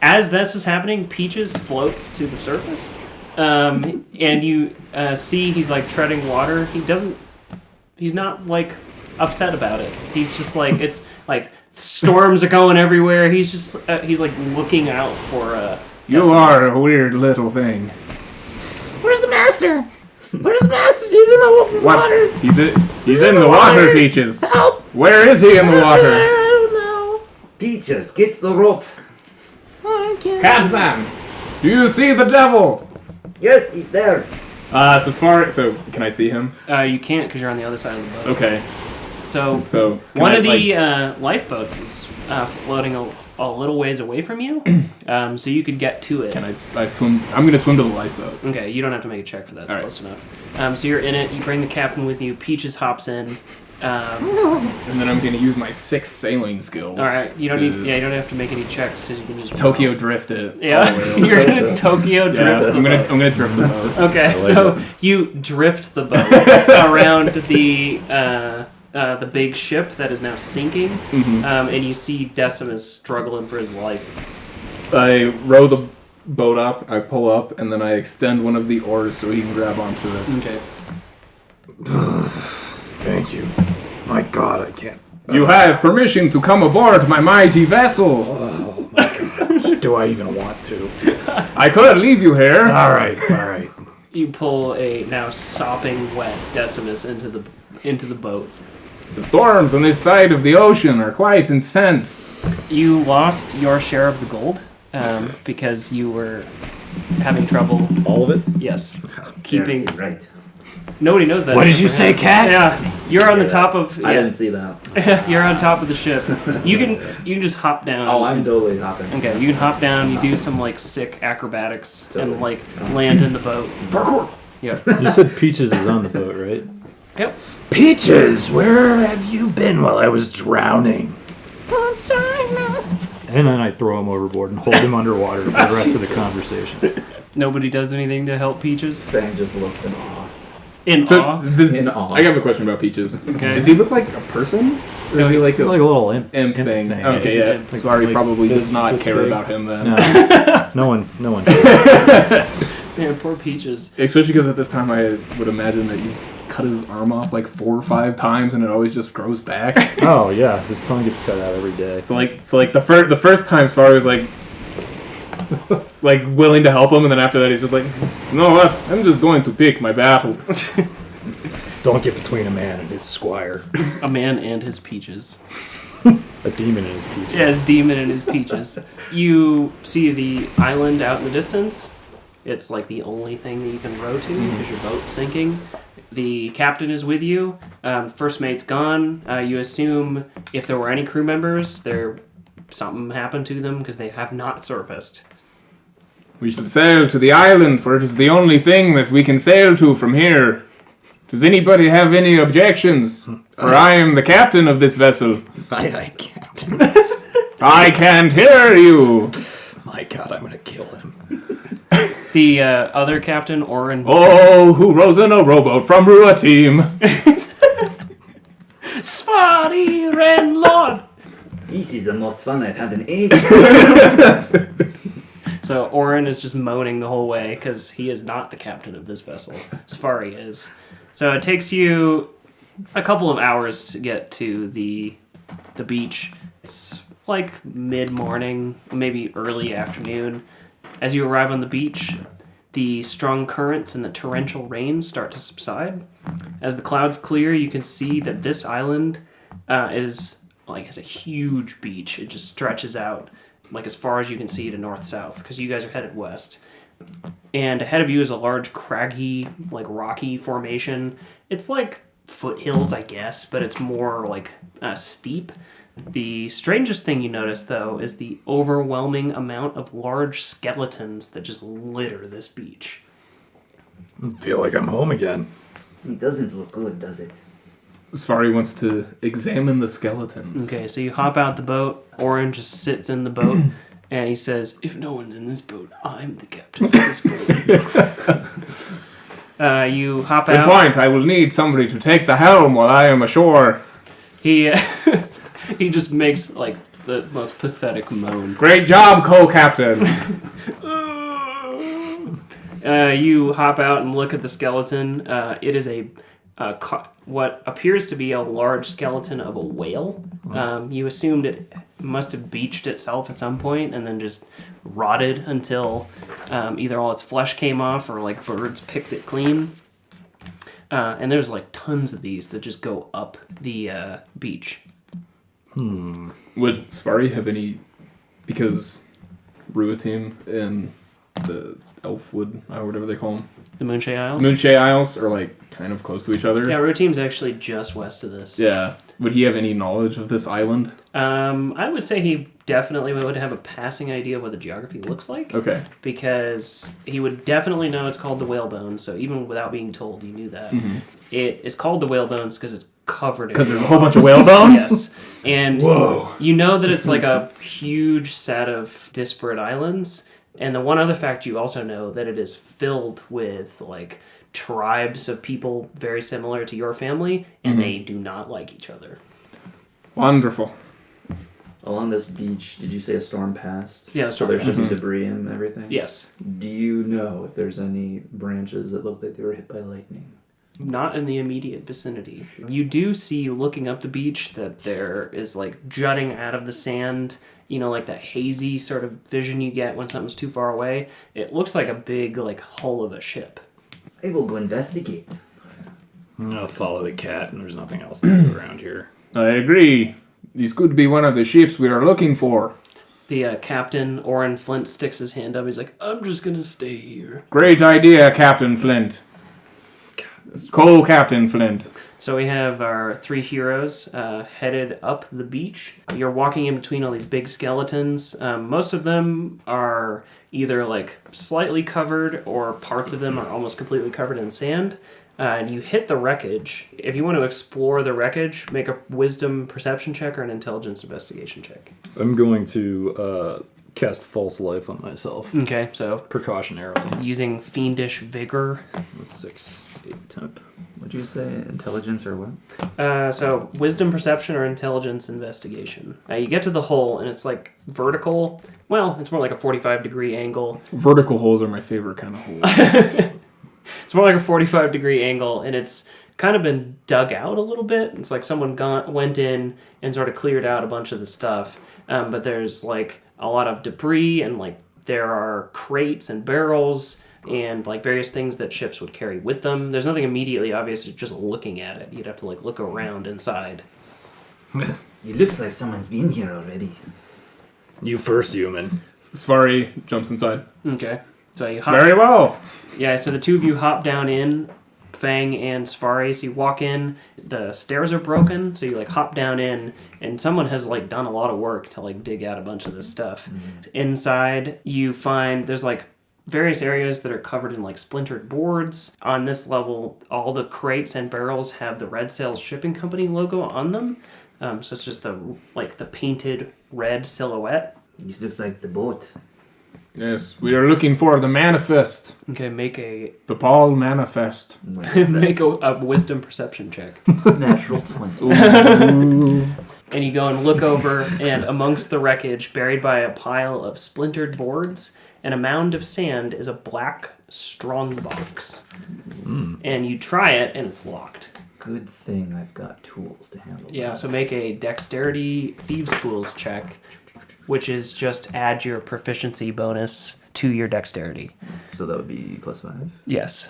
As this is happening, Peaches floats to the surface, and you see he's treading water. He's not upset about it. He's just it's storms are going everywhere. He's just he's looking out for you Decimus. are a weird little thing. Where's the master? Where's the master? He's in the water. He's in the water, Peaches. Help! Where is he in the I water? don't know. Peaches, get the rope. I can't. Catman, do you see the devil? Yes, he's there. So can I see him? You can't because you're on the other side of the boat. Okay. So So can one I, of the lifeboats is floating a little ways away from you, so you could get to it. can I swim? I'm gonna swim to the lifeboat. Okay, you don't have to make a check for that. It's All right. close enough. So you're in it. You bring the captain with you. Peaches hops in. And then I'm gonna use my 6 sailing skills. All right. You don't to need. Yeah, you don't have to make any checks because you can just Tokyo row. drift it. Yeah, all the way over. you're gonna Tokyo drift. Yeah, the I'm boat. gonna drift the boat. Okay, so you drift the boat around the big ship that is now sinking, and you see Decimus struggling for his life. I row the boat up. I pull up, and then I extend one of the oars so he can grab onto it. Okay. Thank you. My God, I can't. You have permission to come aboard my mighty vessel. Oh my God. Do I even want to? I could leave you here. All right, all right. You pull a now sopping wet Decimus into the boat. The storms on this side of the ocean are quite intense. You lost your share of the gold because you were having trouble. All of it? Yes, keeping. Yes, right. Nobody knows that. What did you say, Cat? Yeah, you're on the top of. I Yeah, didn't see that. you're on top of the ship. You can just hop down. Oh, I'm totally hopping. Okay, you can hop down. You do some sick acrobatics and land in the boat. Parkour. Yep. You said Peaches is on the boat, right? Yep. Peaches, where have you been while I was drowning? I'm sorry, master. And then I throw him overboard and hold him underwater for the rest of the conversation. Nobody does anything to help Peaches. Fang just looks in awe. In So awe. In awe. I have a question about Peaches. Okay. Does he look like a person? Or is he like a Like a little imp imp thing. thing? Yeah, Okay, he's yeah. an imp. Svarri Like probably this- does not this care big. about him then. No one. Man, poor Peaches. Especially because at this time I would imagine that you cut his arm off 4 or 5 times and it always just grows back. Oh yeah, his tongue gets cut out every day. So the first time Svarri was willing to help him, and then after that he's just like, you know what? I'm just going to pick my battles. Don't get between a man and his squire. A man and his Peaches. A demon in his Peaches. Yeah, his demon and his Peaches. You see the island out in the distance. It's the only thing that you can row to because your boat's sinking. The captain is with you. First mate's gone. You assume if there were any crew members, something happened to them because they have not surfaced. We should sail to the island, for it is the only thing that we can sail to from here. Does anybody have any objections? For I am the captain of this vessel. I can't. I can't hear you. my god, I'm gonna kill him. The other captain, Oren. Oh, who rows in a rowboat from Rua team? Svarri Renlod! This is the most fun I've had in ages. So Oren is just moaning the whole way because he is not the captain of this vessel. Svarri is. So it takes you a couple of hours to get to the beach. It's like mid-morning, maybe early afternoon. As you arrive on the beach, the strong currents and the torrential rains start to subside. As the clouds clear, you can see that this island has a huge beach. It just stretches out like as far as you can see to north-south because you guys are headed west. And ahead of you is a large craggy, like rocky formation. It's like foothills, I guess, but it's more like steep. The strangest thing you notice, though, is the overwhelming amount of large skeletons that just litter this beach. I feel like I'm home again. It doesn't look good, does it? Svarri wants to examine the skeletons. Okay, so you hop out the boat. Oren just sits in the boat, and he says, "If no one's in this boat, I'm the captain of this boat." You hop Good out. point. I will need somebody to take the helm while I am ashore. He he just makes like the most pathetic moan. Great job, co-captain. You hop out and look at the skeleton. It is what appears to be a large skeleton of a whale. You assumed it must have beached itself at some point and then just rotted until either all its flesh came off or like birds picked it clean. And there's like tons of these that just go up the beach. Would Svarri have any... Because Rua team and the Elfwood, or whatever they call them. The Moonshay Isles? Moonshay Isles are like kind of close to each other. Yeah, Roteam's actually just west of this. Yeah. Would he have any knowledge of this island? I would say he definitely would have a passing idea of what the geography looks like. Okay. Because he would definitely know it's called the Whalebone, so even without being told, you knew that. Mm-hmm. It is called the Whalebones because it's covered in... Because there's a whole bunch of whale bones? Yes. And you know that it's like a huge set of disparate islands. And the one other fact you also know that it is filled with like tribes of people very similar to your family, and they do not like each other. Wonderful. Along this beach, did you say a storm passed? Yeah, a So storm there's passed. just debris and everything? Yes. Do you know if there's any branches that look like they were hit by lightning? Not in the immediate vicinity. You do see, looking up the beach, that there is like jutting out of the sand, you know, like that hazy sort of vision you get when something's too far away. It looks like a big like hull of a ship. I will go investigate. I'm gonna follow the cat, and there's nothing else to do around here. I agree. This could be one of the ships we are looking for. The captain, Oren Flint, sticks his hand up. He's like, "I'm just gonna stay here." Great idea, Captain Flint. Co-Captain Flint. So we have our three heroes headed up the beach. You're walking in between all these big skeletons. Most of them are either like slightly covered or parts of them are almost completely covered in sand. And you hit the wreckage. If you want to explore the wreckage, make a wisdom perception check or an intelligence investigation check. I'm going to cast false life on myself. Okay, so Precautionarily. using fiendish vigor. 6, 8 temp. Would you say intelligence or what? So wisdom perception or intelligence investigation. You get to the hole and it's like vertical. Well, it's more like a 45-degree angle. Vertical holes are my favorite kind of holes. It's more like a 45-degree angle, and it's kind of been dug out a little bit. It's like someone went in and sort of cleared out a bunch of the stuff. But there's like a lot of debris, and like there are crates and barrels and like various things that ships would carry with them. There's nothing immediately obvious just looking at it. You'd have to like look around inside. It looks like someone's been here already. You first, human. Svarri jumps inside. Okay. So you hop. Very well. Yeah, so the two of you hop down in, Fang and Svarri. So you walk in, the stairs are broken, so you like hop down in, and someone has like done a lot of work to like dig out a bunch of this stuff. Inside, you find there's like various areas that are covered in like splintered boards. On this level, all the crates and barrels have the Red Sails Shipping Company logo on them. So it's just the painted red silhouette. This looks like the boat. Yes, we are looking for the manifest. Okay, make a The Paul manifest. make a wisdom perception check. Natural 20. And you go and look over, and amongst the wreckage, buried by a pile of splintered boards and a mound of sand, is a black strong box. And you try it, and it's locked. Good thing I've got tools to handle Yeah, so make a dexterity thieves' tools check, which is just add your proficiency bonus to your dexterity. So that would be +5. Yes.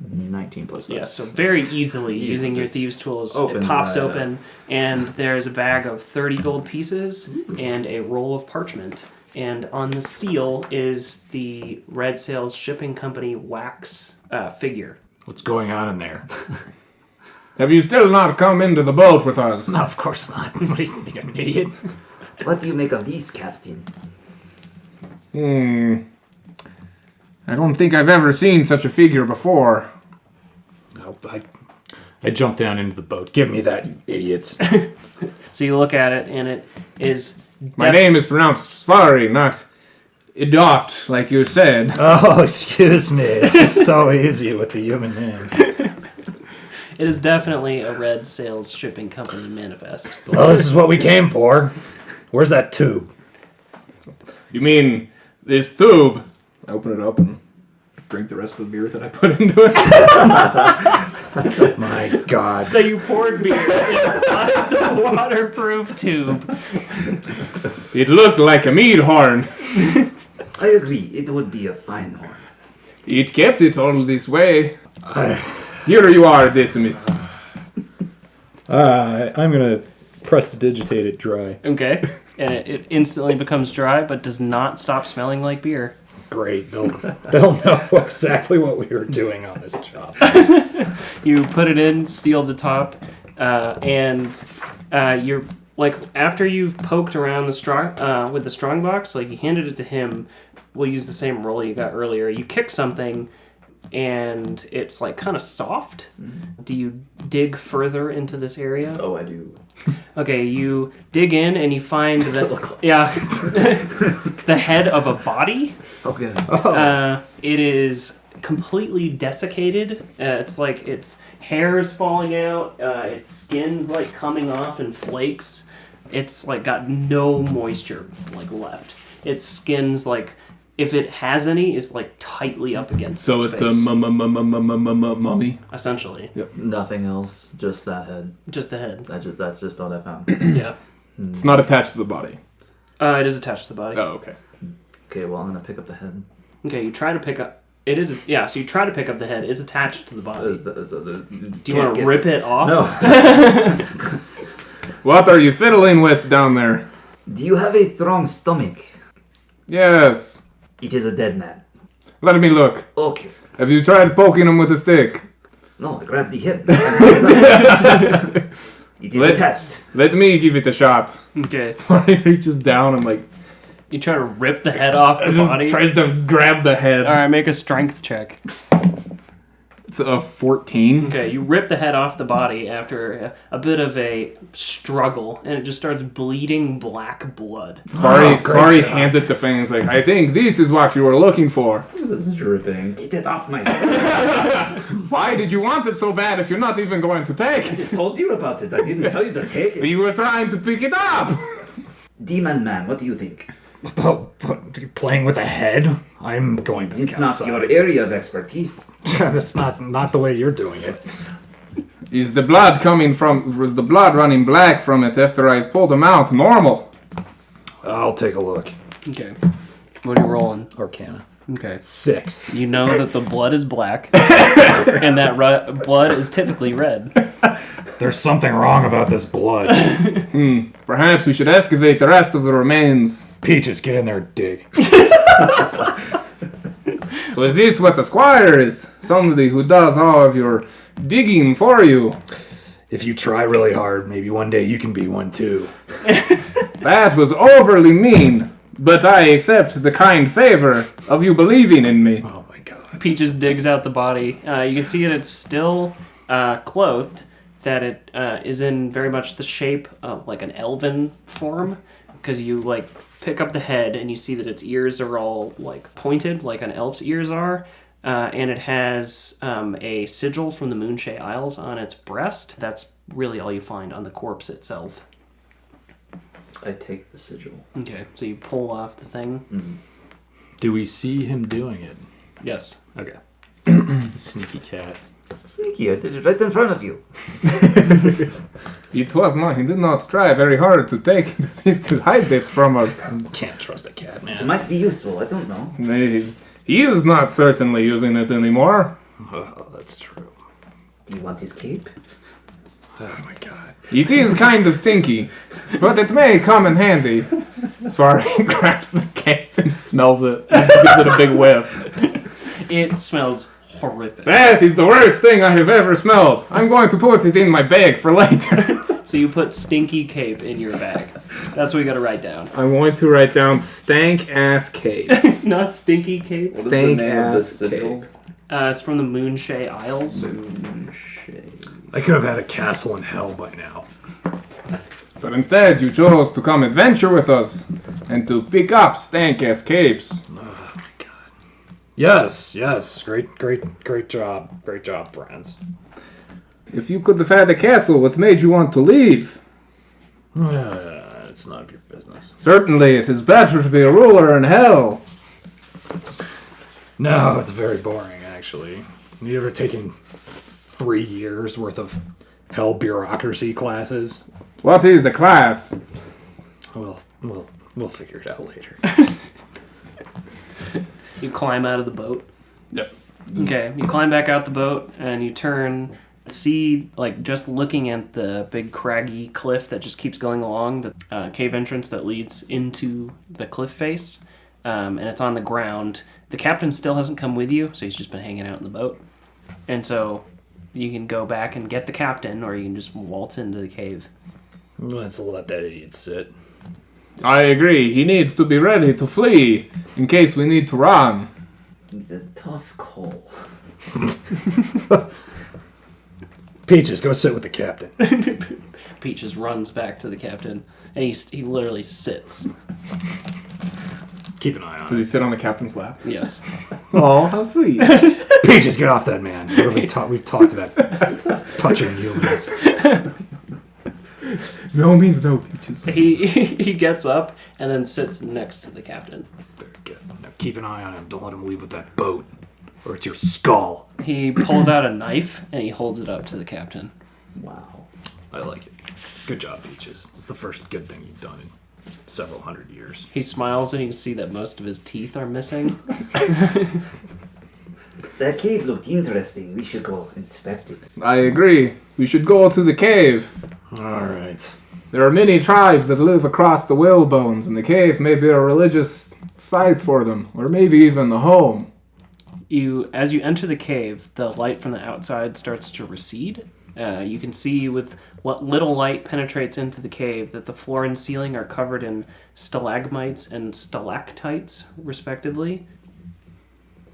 19 +5. Yes, so very easily using your thieves' tools, open it pops right open, and there's a bag of 30 gold pieces and a roll of parchment. And on the seal is the Red Sails Shipping Company wax figure. What's going on in there? Have you still not come into the boat with us? No, of course not. What do you think? I'm an idiot? What do you make of these, Captain? I don't think I've ever seen such a figure before. No, I jumped down into the boat. Give me that, you idiots. So you look at it, and it is... My name is pronounced Svarri, not Idot, like you said. Oh, excuse me. It's just so easy with the human name. It is definitely a Red Sails Shipping Company manifest. Well, this is what we came for. Where's that tube? You mean this tube? I open it up and drink the rest of the beer that I put into it. My God. So you poured beer inside the waterproof tube. It looked like a mead horn. I agree. It would be a fine horn. It kept it all this way. Here you are, Decimus. I'm going to prestidigitate it dry. Okay. And it instantly becomes dry, but does not stop smelling like beer. Great. They'll know exactly what we were doing on this job. You put it in, seal the top, and you're like after you've poked around the strong with the strong box, like you handed it to him. We'll use the same roll you got earlier. You kick something, and it's like kind of soft. Do you dig further into this area? Oh, I do. Okay, you dig in and you find the the head of a body. Okay. It is completely desiccated. It's like its hair is falling out. Its skin's like coming off in flakes. It's like got no moisture like left. Its skin's like, if it has any, is like tightly up against. So its it's face, a mummy. essentially. Nothing else, just that head. Just the head. That's just all I found. Yeah. It's not attached to the body. It is attached to the body. Oh, okay. Okay, well, I'm gonna pick up the head. Okay, you try to pick up. It is so you try to pick up the head. It's attached to the body. Do you want to rip it off? No. What are you fiddling with down there? Do you have a strong stomach? Yes. It is a dead man. Let me look. Okay. Have you tried poking him with a stick? No, I grabbed the head. It is attached. Let me give it a shot. Okay. He reaches down and like You try to rip the head off the just body. tries to grab the head. All right, make a strength check. It's a 14. Okay, you rip the head off the body after a bit of a struggle, and it just starts bleeding black blood. Svarri hands it to Fang and is like, I think this is what you were looking for. This is dripping. Get it off my head. Why did you want it so bad if you're not even going to take I it? just told you about it. I didn't tell you to take it. You were trying to pick it up. Demon man, what do you think? About playing with a head? I'm going to It's not your area of expertise. That's not the way you're doing it. Was the blood running black from it after I pulled him out normal? I'll take a look. Okay. What are you rolling? Arcana. Okay. 6. You know that the blood is black, and that blood is typically red. There's something wrong about this blood. Perhaps we should excavate the rest of the remains. Peaches, get in there and dig. So is this what the squire is? Somebody who does all of your digging for you? If you try really hard, maybe one day you can be one too. That was overly mean, but I accept the kind favor of you believing in me. Oh my god. Peaches digs out the body. You can see that it's still clothed, that it is in very much the shape of like an elven form, because you like pick up the head, and you see that its ears are all like pointed, like an elf's ears are, and it has a sigil from the Moonshay Isles on its breast. That's really all you find on the corpse itself. I take the sigil. Okay, so you pull off the thing. Mm-hmm. Do we see him doing it? Yes. Okay. Sneaky cat. Sneaky, I did it right in front of you. It was not. He did not try very hard to to hide it from us. Can't trust a cat, It man. might be useful, I don't know. He is not certainly using it anymore. Oh, that's true. Do you want his cape? Oh my god. It is kind of stinky, but it may come in handy. Svarri grabs the cape and smells it. And gives it a big whiff. It smells horrific. That is the worst thing I have ever smelled. I'm going to put it in my bag for later. So you put stinky cape in your bag. That's what you got to write down. I'm going to write down stank ass cape. Not stinky cape. What is Stank the name of the ass sigil? It's from the Moonshay Isles. I could have had a castle in hell by now. But instead, you chose to come adventure with us and to pick up stank ass capes. Oh my god. Yes. Great job. Great job, friends. If you could have had a castle, what made you want to leave? It's none of your business. Certainly, it is better to be a ruler in hell. No, it's very boring, actually. You ever taken 3 years worth of hell bureaucracy classes? What is a class? We'll figure it out later. You climb out of the boat. Yep. Okay, you climb back out the boat and you turn, see, like, just looking at the big craggy cliff that just keeps going along, the cave entrance that leads into the cliff face, and it's on the ground. The captain still hasn't come with you, so he's just been hanging out in the boat. And so you can go back and get the captain, or you can just waltz into the cave. Let's let that idiot sit. I agree. He needs to be ready to flee in case we need to run. He's a tough call. Peaches, go sit with the captain. Peaches runs back to the captain, and he literally sits. Keep an eye on Did he it. sit on the captain's lap? Yes. Oh, how sweet. Peaches, get off that man. We've talked about touching humans. No means no, Peaches. He gets up and then sits next to the captain. Very good. Now keep an eye on him. Don't let him leave with that boat, or it's your skull. He pulls out a knife and he holds it up to the captain. Wow. I like it. Good job, Peaches. It's the first good thing you've done in several hundred years. He smiles and you can see that most of his teeth are missing. That cave looked interesting. We should go inspect it. I agree. We should go to the cave. All right. There are many tribes that live across the whalebones, and the cave may be a religious site for them, or maybe even the home. As you enter the cave, the light from the outside starts to recede. You can see with what little light penetrates into the cave that the floor and ceiling are covered in stalagmites and stalactites, respectively.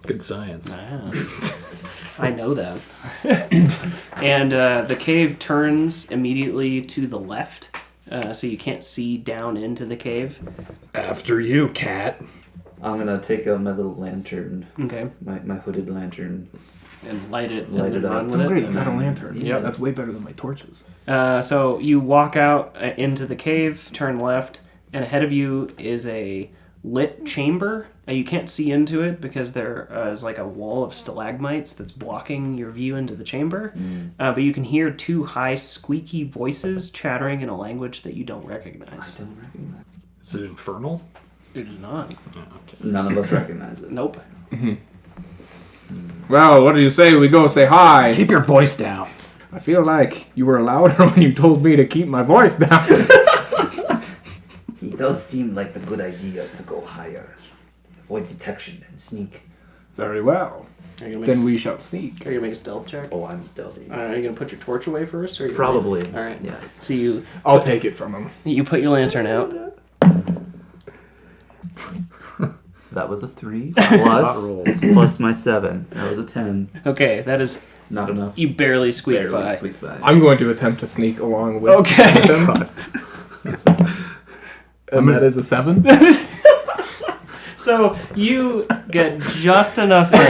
Good science. Ah, I know that. And the cave turns immediately to the left, so you can't see down into the cave. After you, cat. I'm gonna take my little lantern, Okay. my hooded lantern. And light it Light and it then up. run with Oh, it. great, you got a lantern. Yeah. That's way better than my torches. So you walk out into the cave, turn left, and ahead of you is a lit chamber. You can't see into it because there is like a wall of stalagmites that's blocking your view into the chamber. But you can hear two high, squeaky voices chattering in a language that you don't recognize. Is it infernal? It is not. None of us recognize it. Nope. Well, what do you say we go say hi? Keep your voice down. I feel like you were louder when you told me to keep my voice down. It does seem like the good idea to go higher. Avoid detection and sneak. Very well. Are you gonna make Then a, we shall sneak. Are you gonna make a stealth check? Oh, I'm stealthy. Are you gonna put your torch away first? Or are you Probably. All right. Yes. So you I'll take it from him. put your lantern out. That was a 3 plus my 7. That was a 10. Okay, that is Not enough. you barely squeaked Barely by. squeaked by. I'm going to attempt to sneak along with Okay. him. And that is a 7? So you get just enough in,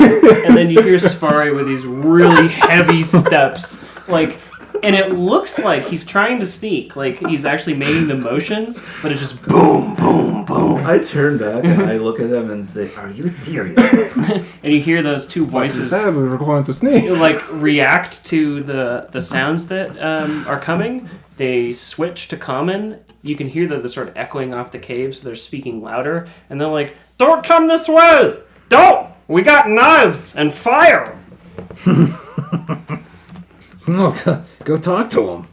and then you hear Svarri with these really heavy steps, like, and it looks like he's trying to sneak, like he's actually making the motions, but it's just boom, boom, boom. I turn back and I look at him and say, "Are you serious?" And you hear those two voices We were going to sneak. like react to the sounds that are coming. They switch to common. You can hear that they're sort of echoing off the cave, so they're speaking louder. And they're like, "Don't come this way! Don't! We got knives and fire!" No, go talk to them.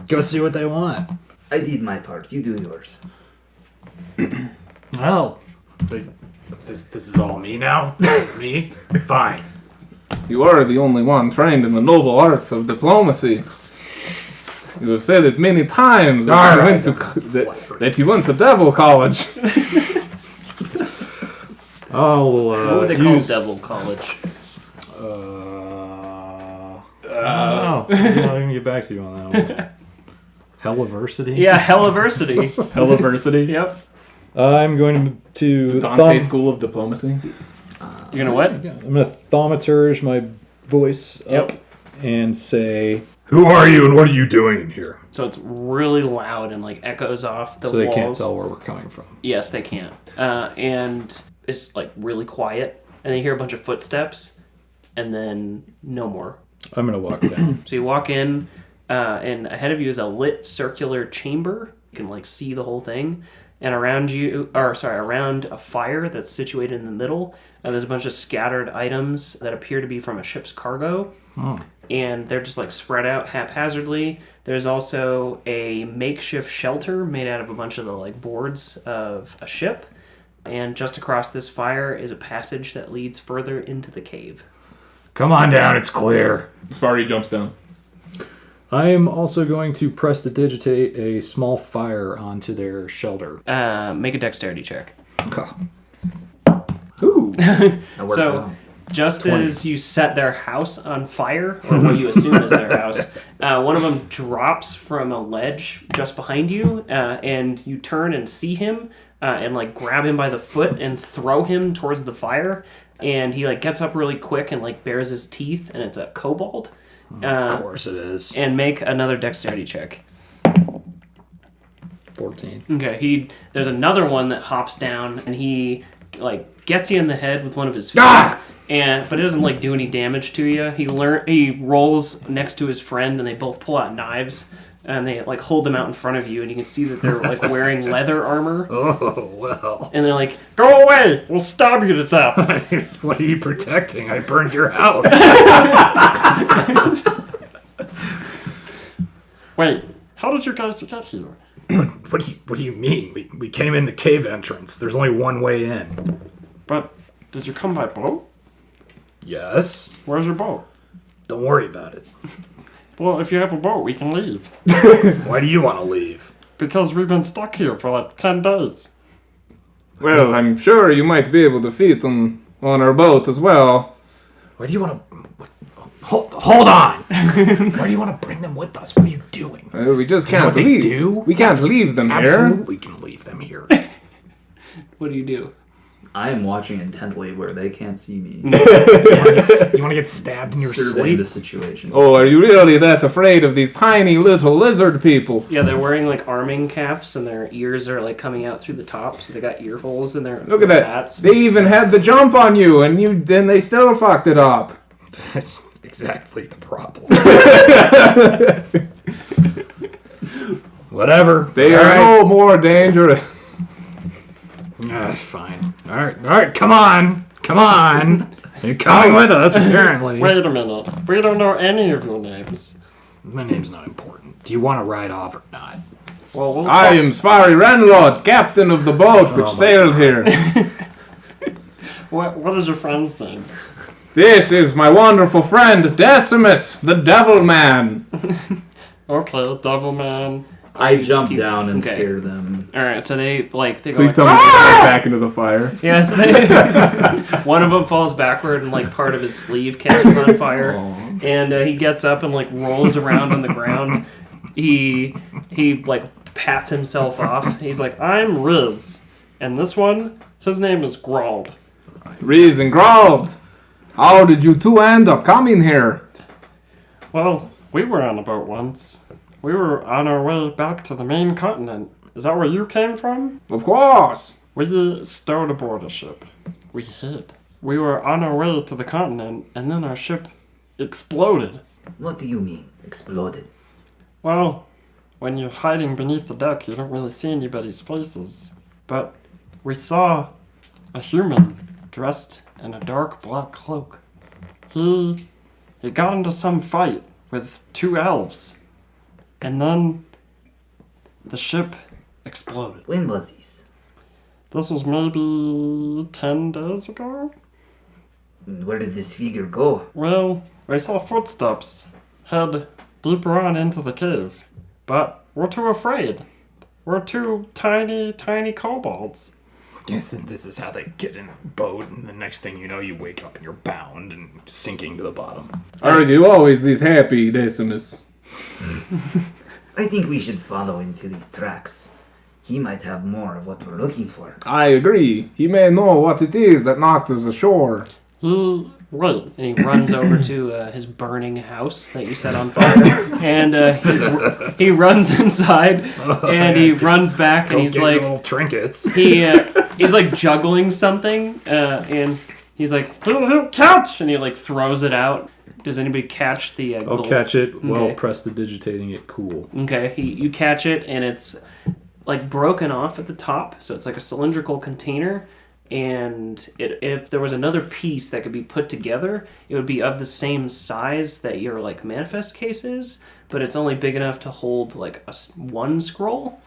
Go see what they want. I did my part. You do yours. Well, this is all me now. This is me. Fine. You are the only one trained in the noble arts of diplomacy. You have said it many times that you went to Devil College. What would they call Devil College? I can get back to you on that one. Helliversity? Yeah, Helliversity. Helliversity. Yep. I'm going to Dante School of Diplomacy. You're gonna what? I'm going to thaumaturge my voice up Yep. and say, Who are you and what are you doing in here? So it's really loud and like echoes off the so walls. they can't tell where we're coming from. Yes, they can't. And it's like really quiet, and then you hear a bunch of footsteps, and then no more. I'm going to walk down. So you walk in, and ahead of you is a lit circular chamber. You can like see the whole thing, and around a fire that's situated in the middle. There's a bunch of scattered items that appear to be from a ship's cargo, and they're just like spread out haphazardly. There's also a makeshift shelter made out of a bunch of the like boards of a ship, and just across this fire is a passage that leads further into the cave. Come on down, it's clear. Svarri jumps down. I am also going to prestidigitate a small fire onto their shelter. Make a dexterity check. Ooh. That worked So, out. just as you set their house on fire, or what you assume is their house, one of them drops from a ledge just behind you, and you turn and see him, and like grab him by the foot and throw him towards the fire. And he like gets up really quick and like bares his teeth, and it's a kobold. Of course it is. And make another dexterity check. 14. Okay, there's another one that hops down, and he like gets you in the head with one of his feet, but it doesn't like do any damage to you. He rolls next to his friend, and they both pull out knives, and they like hold them out in front of you, and you can see that they're like wearing leather armor. Oh, well. And they're like, "Go away! We'll stab you to death." What are you protecting? I burned your house. Wait, how did you guys get here? What do you mean? We came in the cave entrance. There's only one way in. But did you come by boat? Yes. Where's your boat? Don't worry about it. Well, if you have a boat, we can leave. Why do you want to leave? Because we've been stuck here for like 10 days. Well, I'm sure you might be able to fit on our boat as well. Why do you want to... Hold on! Why do you want to bring them with us? What are you doing? We just Do you know can't what leave. they do? We can't leave them here. Absolutely can leave them here. What do you do? I am watching intently where they can't see me. You want to get stabbed in your Surveying sleep? the situation. Oh, are you really that afraid of these tiny little lizard people? Yeah, they're wearing like arming caps, and their ears are like coming out through the top, so they got ear holes in their Look at that. hats. They even had the jump on you, and then they still fucked it up. That's exactly the problem. Whatever. They are no more dangerous. That's fine. All right. Come on. You're coming with us, apparently. Wait a minute. We don't know any of your names. My name's not important. Do you want to ride off or not? Well, we'll I am Svarri Renlod, captain of the boat which sailed here. What is your friend's name? This is my wonderful friend, Decimus, the Devil Man. Okay, Devil Man. I jump down and scare them. All right, so they go. Please tell me to get back into the fire. Yeah, so one of them falls backward and like part of his sleeve catches on fire, and he gets up and like rolls around on the ground. He like pats himself off. He's like, I'm Riz. And this one, his name is Grald. Riz and Grald, how did you two end up coming here? Well, we were on a boat once. We were on our way back to the main continent. Is that where you came from? Of course. We stowed aboard a ship. We hid. We were on our way to the continent, and then our ship exploded. What do you mean, exploded? Well, when you're hiding beneath the deck, you don't really see anybody's faces. But we saw a human dressed in a dark black cloak. He got into some fight with 2 elves, and then the ship exploded. When was this? This was maybe 10 days ago? Where did this figure go? Well, I saw footsteps head deeper on into the cave, but we're too afraid. We're 2 tiny, tiny kobolds. Yes, and this is how they get in a boat, and the next thing you know, you wake up and you're bound and sinking to the bottom. Are you always this happy, Decimus? I think we should follow into these tracks. He might have more of what we're looking for. I agree. He may know what it is that knocked us ashore. Wait. And he runs over to his burning house that you set on fire. And he runs inside, and he runs back, and he's like... little trinkets. He's like juggling something, and he's like, catch! And he like throws it out. Does anybody catch the I'll gold? catch it while Okay. prestidigitating it cool. Okay, you catch it, and it's like broken off at the top, so it's like a cylindrical container. And if there was another piece that could be put together, it would be of the same size that your like manifest case is, but it's only big enough to hold like one scroll.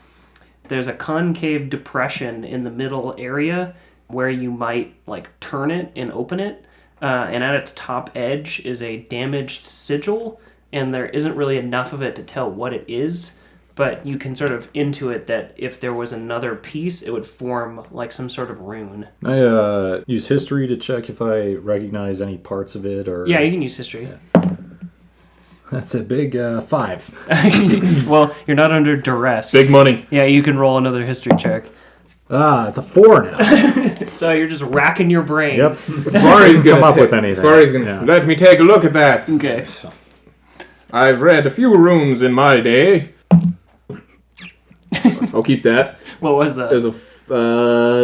There's a concave depression in the middle area where you might like turn it and open it, and at its top edge is a damaged sigil, and there isn't really enough of it to tell what it is. But you can sort of intuit that if there was another piece, it would form like some sort of rune. I use history to check if I recognize any parts of it, or... Yeah, you can use history. That's a big 5. Well, you're not under duress. Big money. Yeah, you can roll another history check. It's a 4 now. So you're just racking your brain. Yep. Svarri's gonna come up with anything. Svarri's gonna let me take a look at that. Okay. I've read a few runes in my day. I'll keep that. What was that? There's a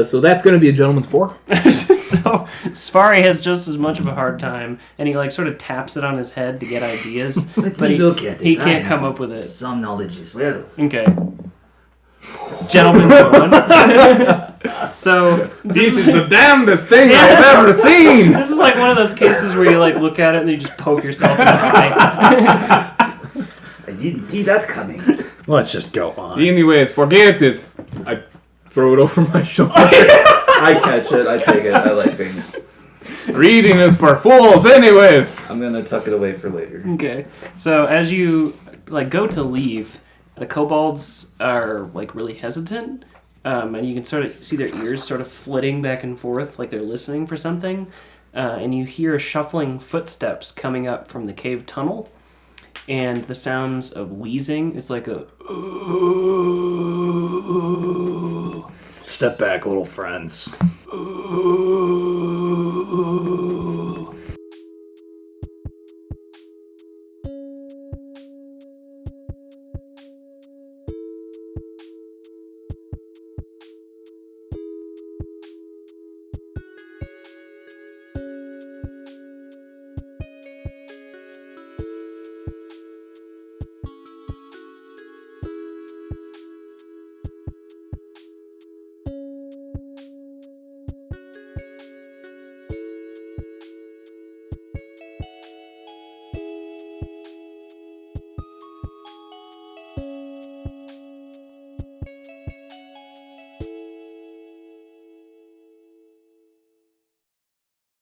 so that's gonna be a gentleman's 4. So Svarri has just as much of a hard time, and he like sort of taps it on his head to get ideas, Let but me look at it. he I can't have come up with it. Some knowledge as well. Okay. Gentleman's 1. So This is the damnedest thing I've ever seen. this is like one of those cases where you like look at it and you just poke yourself in the eye. I didn't see that coming. Let's just go on. Anyways, forget it. I throw it over my shoulder. I catch it. I take it. I like things. Reading is for fools, anyways. I'm gonna tuck it away for later. Okay. So as you like go to leave, the kobolds are like really hesitant, and you can sort of see their ears sort of flitting back and forth, like they're listening for something. And you hear shuffling footsteps coming up from the cave tunnel, and the sounds of wheezing is like a. Step back, little friends.